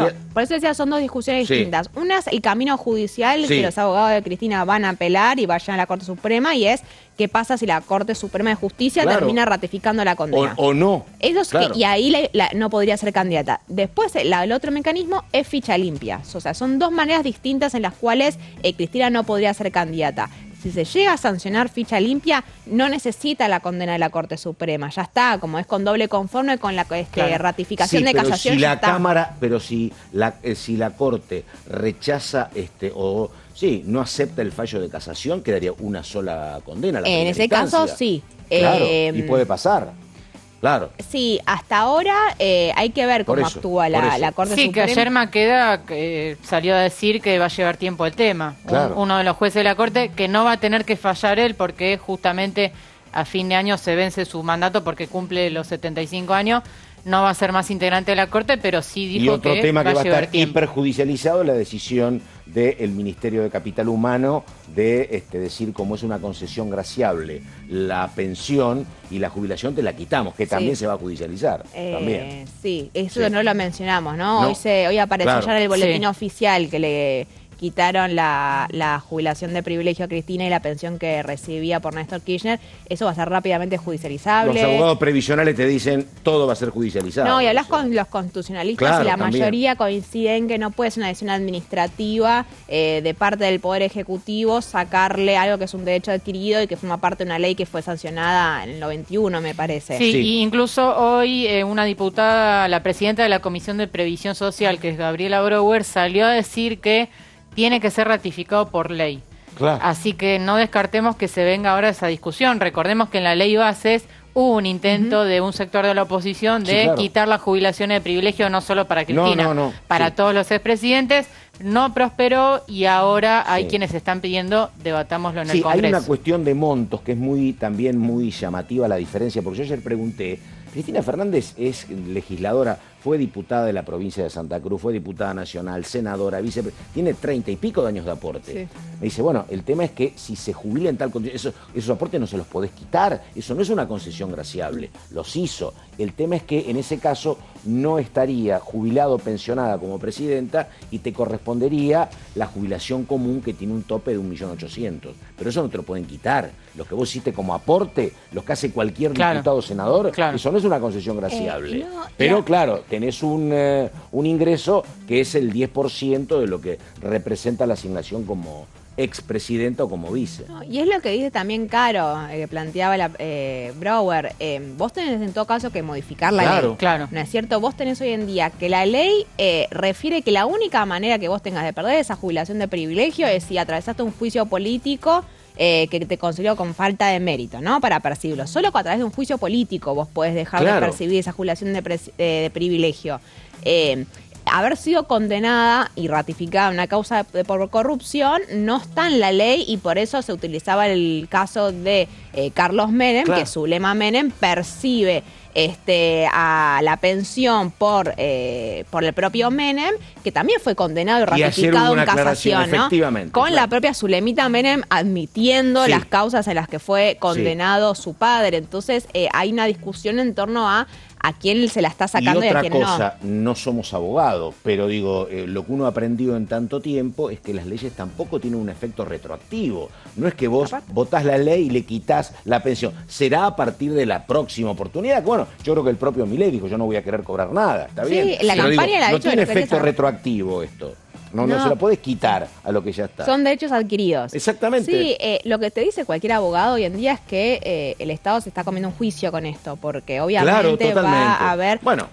Speaker 3: eso decía, son dos discusiones distintas. Una es el camino judicial, que los abogados de Cristina van a apelar y vayan a la Corte Suprema, y es qué pasa si la Corte Suprema de Justicia termina ratificando la condena.
Speaker 1: O no.
Speaker 3: Eso es y ahí no podría ser candidata. Después, el otro mecanismo es ficha limpia. O sea, son dos maneras distintas en las cuales Cristina no podría ser candidata. Si se llega a sancionar ficha limpia, no necesita la condena de la Corte Suprema. Ya está, como es con doble conforme con la ratificación de casación.
Speaker 1: Si la Cámara, pero si la Corte rechaza no acepta el fallo de casación, quedaría una sola condena.
Speaker 3: En ese caso, sí.
Speaker 1: Claro, y puede pasar. Claro.
Speaker 3: Sí, hasta ahora hay que ver cómo actúa la Corte Suprema.
Speaker 2: Sí, que ayer Maqueda salió a decir que va a llevar tiempo el tema.
Speaker 1: Claro.
Speaker 2: Uno de los jueces de la Corte, que no va a tener que fallar él, porque justamente a fin de año se vence su mandato porque cumple los 75 años. No va a ser más integrante de la Corte, pero sí dijo que
Speaker 1: y otro tema que va a estar
Speaker 2: tiempo.
Speaker 1: Hiperjudicializado, la decisión del Ministerio de Capital Humano de decir cómo es una concesión graciable la pensión y la jubilación te la quitamos, que también se va a judicializar. También.
Speaker 3: Sí, eso no lo mencionamos, ¿no? Hoy apareció ya en el boletín oficial que le quitaron la jubilación de privilegio a Cristina y la pensión que recibía por Néstor Kirchner. Eso va a ser rápidamente judicializable.
Speaker 1: Los abogados previsionales te dicen todo va a ser judicializado.
Speaker 3: No, y hablas con los constitucionalistas y la mayoría coinciden que no puede ser una decisión administrativa de parte del Poder Ejecutivo sacarle algo que es un derecho adquirido y que forma parte de una ley que fue sancionada en el 91, me parece.
Speaker 2: Sí, y incluso hoy una diputada, la presidenta de la Comisión de Previsión Social, que es Gabriela Brouwer, salió a decir que tiene que ser ratificado por ley.
Speaker 1: Claro.
Speaker 2: Así que no descartemos que se venga ahora esa discusión. Recordemos que en la ley bases hubo un intento de un sector de la oposición de quitar las jubilaciones de privilegio, no solo para Cristina, para todos los expresidentes. No prosperó y ahora hay quienes están pidiendo debatámoslo en el Congreso.
Speaker 1: Hay una cuestión de montos que es también muy llamativa la diferencia, porque yo ayer pregunté, Cristina Fernández es legisladora, fue diputada de la provincia de Santa Cruz, fue diputada nacional, senadora, vicepresidenta, tiene 30 y pico de años de aporte. Sí. Me dice, bueno, el tema es que si se jubila en tal condición, esos aportes no se los podés quitar, eso no es una concesión graciable, los hizo. El tema es que en ese caso no estaría jubilado o pensionada como presidenta y te correspondería la jubilación común que tiene un tope de 1.800.000. Pero eso no te lo pueden quitar. Lo que vos hiciste como aporte, lo que hace cualquier diputado o senador, eso no es una concesión graciable. Pero claro, tenés un ingreso que es el 10% de lo que representa la asignación como expresidenta o como vice.
Speaker 3: Y es lo que dice también Caro, que planteaba Brouwer. Vos tenés en todo caso que modificar la ley.
Speaker 2: Claro.
Speaker 3: ¿No es cierto? Vos tenés hoy en día que la ley refiere que la única manera que vos tengas de perder esa jubilación de privilegio es si atravesaste un juicio político que te considero con falta de mérito, ¿no? Para percibirlo. Solo a través de un juicio político vos podés dejar de percibir esa jubilación de privilegio. Haber sido condenada y ratificada en una causa por corrupción no está en la ley y por eso se utilizaba el caso de Carlos Menem, que Zulema Menem percibe a la pensión por el propio Menem, que también fue condenado y ratificado en casación, ¿no? Con la propia Zulemita Menem admitiendo las causas en las que fue condenado su padre. Entonces hay una discusión en torno a quién se la está sacando y a quién no.
Speaker 1: Y otra cosa, no somos abogados, pero digo, lo que uno ha aprendido en tanto tiempo es que las leyes tampoco tienen un efecto retroactivo. No es que vos votás la ley y le quitás la pensión. Será a partir de la próxima oportunidad. Bueno, yo creo que el propio Milei dijo, yo no voy a querer cobrar nada, está bien.
Speaker 3: Sí, la campaña la ha
Speaker 1: no
Speaker 3: hecho
Speaker 1: tiene efecto retroactivo esto. No se la podés quitar a lo que ya está.
Speaker 3: Son derechos adquiridos.
Speaker 1: Exactamente.
Speaker 3: Sí, lo que te dice cualquier abogado hoy en día es que el Estado se está comiendo un juicio con esto, porque obviamente va a haber...
Speaker 1: Bueno,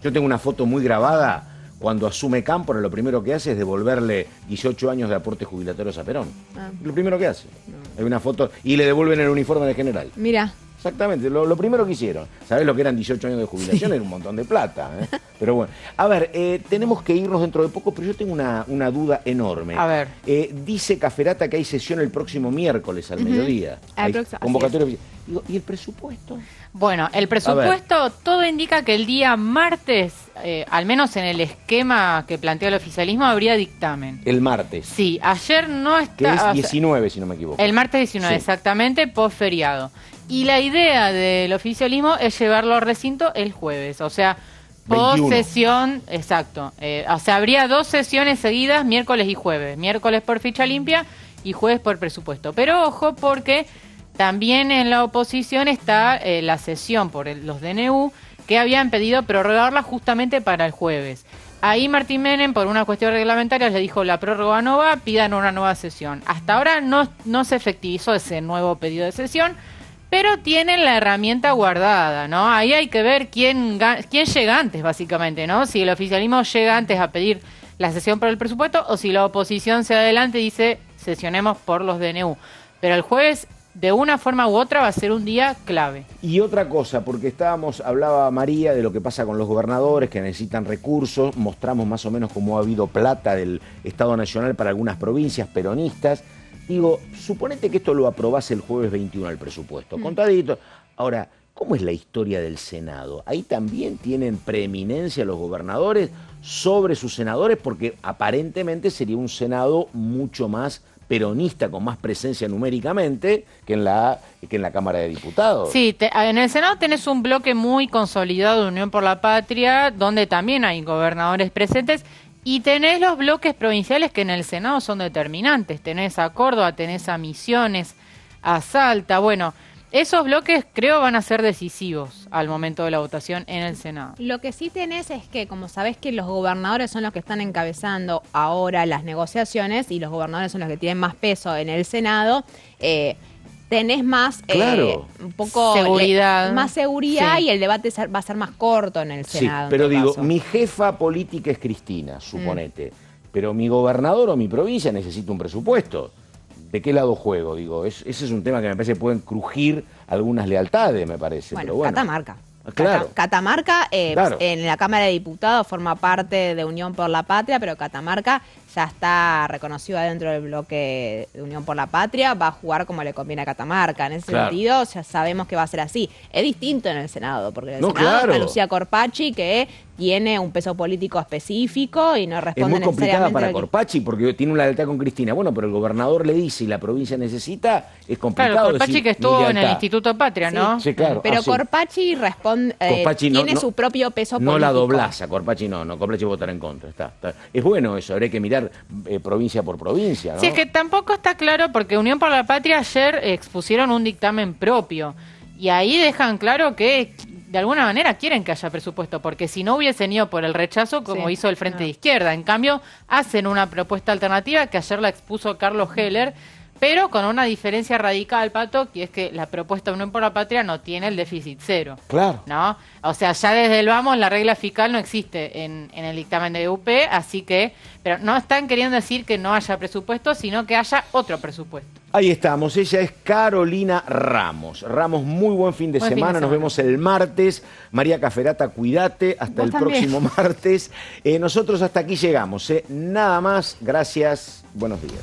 Speaker 1: yo tengo una foto muy grabada. Cuando asume Cámpora, lo primero que hace es devolverle 18 años de aportes jubilatorios a Perón. Lo primero que hace. Hay una foto y le devuelven el uniforme de general.
Speaker 3: Mira.
Speaker 1: Exactamente, lo primero que hicieron. ¿Sabés lo que eran 18 años de jubilación? Era un montón de plata. Pero bueno, a ver, tenemos que irnos dentro de poco, pero yo tengo una duda enorme.
Speaker 2: A ver.
Speaker 1: Dice Cafferata que hay sesión el próximo miércoles al mediodía. Hay convocatoria. Digo, ¿y el presupuesto?
Speaker 2: Bueno, el presupuesto, todo indica que el día martes, al menos en el esquema que plantea el oficialismo, habría dictamen.
Speaker 1: El martes.
Speaker 2: Sí, ayer no está...
Speaker 1: Que es 19, si no me equivoco.
Speaker 2: El martes 19, sí. Exactamente, post feriado. Y la idea del oficialismo es llevarlo al recinto el jueves, o sea, post sesión, exacto. O sea, habría 2 sesiones seguidas, miércoles y jueves. Miércoles por ficha limpia y jueves por presupuesto. Pero ojo, porque también en la oposición está la sesión por los DNU, que habían pedido prorrogarla justamente para el jueves. Ahí Martín Menem, por una cuestión reglamentaria, le dijo la prórroga no va, pidan una nueva sesión. Hasta ahora no se efectivizó ese nuevo pedido de sesión, pero tienen la herramienta guardada, ¿no? Ahí hay que ver quién llega antes, básicamente, ¿no? Si el oficialismo llega antes a pedir la sesión por el presupuesto o si la oposición se adelanta y dice sesionemos por los DNU. Pero el jueves, de una forma u otra, va a ser un día clave.
Speaker 1: Y otra cosa, porque hablaba María de lo que pasa con los gobernadores que necesitan recursos, mostramos más o menos cómo ha habido plata del Estado Nacional para algunas provincias peronistas. Digo, suponete que esto lo aprobase el jueves 21 al presupuesto, contadito. Ahora, ¿cómo es la historia del Senado? ¿Ahí también tienen preeminencia los gobernadores sobre sus senadores? Porque aparentemente sería un Senado mucho más peronista, con más presencia numéricamente que en la Cámara de Diputados.
Speaker 2: Sí, en el Senado tenés un bloque muy consolidado de Unión por la Patria, donde también hay gobernadores presentes. Y tenés los bloques provinciales que en el Senado son determinantes. Tenés a Córdoba, tenés a Misiones, a Salta. Bueno, esos bloques creo van a ser decisivos al momento de la votación en el Senado.
Speaker 3: Lo que sí tenés es que, como sabés que los gobernadores son los que están encabezando ahora las negociaciones y los gobernadores son los que tienen más peso en el Senado, tenés más un poco más seguridad, sí. Y el debate va a ser más corto en el Senado.
Speaker 1: Sí, pero digo,
Speaker 3: caso.
Speaker 1: Mi jefa política es Cristina, suponete, pero mi gobernador o mi provincia necesita un presupuesto. ¿De qué lado juego? Digo, ese es un tema que me parece que pueden crujir algunas lealtades, me parece.
Speaker 3: Bueno,
Speaker 1: pero bueno.
Speaker 3: Catamarca.
Speaker 1: Claro.
Speaker 3: Catamarca
Speaker 1: Claro.
Speaker 3: En la Cámara de Diputados forma parte de Unión por la Patria, pero Catamarca ya está reconocido dentro del bloque de Unión por la Patria, va a jugar como le conviene a Catamarca. En ese sentido ya sabemos que va a ser así. Es distinto en el Senado, porque en el Senado está Lucía Corpachi, que tiene un peso político específico y no responde necesariamente...
Speaker 1: Es muy complicada para Corpachi porque tiene una lealtad con Cristina. Bueno, pero el gobernador le dice y la provincia necesita, es complicado.
Speaker 2: Claro, Corpachi que estuvo en el Instituto Patria, ¿no?
Speaker 1: Sí, claro.
Speaker 3: Pero Corpachi responde, tiene su propio peso político.
Speaker 1: No la doblás a Corpachi, no, Corpachi votará en contra. Está. Es bueno eso, habría que mirar provincia por provincia, ¿no?
Speaker 2: Sí, es que tampoco está claro porque Unión por la Patria ayer expusieron un dictamen propio y ahí dejan claro que de alguna manera quieren que haya presupuesto, porque si no hubiesen ido por el rechazo como hizo el Frente de Izquierda. En cambio, hacen una propuesta alternativa que ayer la expuso Carlos Heller, pero con una diferencia radical, Pato, que es que la propuesta de Unión por la Patria no tiene el déficit cero.
Speaker 1: Claro.
Speaker 2: ¿No? O sea, ya desde el vamos la regla fiscal no existe en el dictamen de UP, así que, pero no están queriendo decir que no haya presupuesto, sino que haya otro presupuesto.
Speaker 1: Ahí estamos, ella es Carolina Ramos. Ramos, muy buen fin de semana, nos vemos el martes. María Cafferata, cuídate, hasta el próximo martes. Nosotros hasta aquí llegamos, nada más, gracias, buenos días.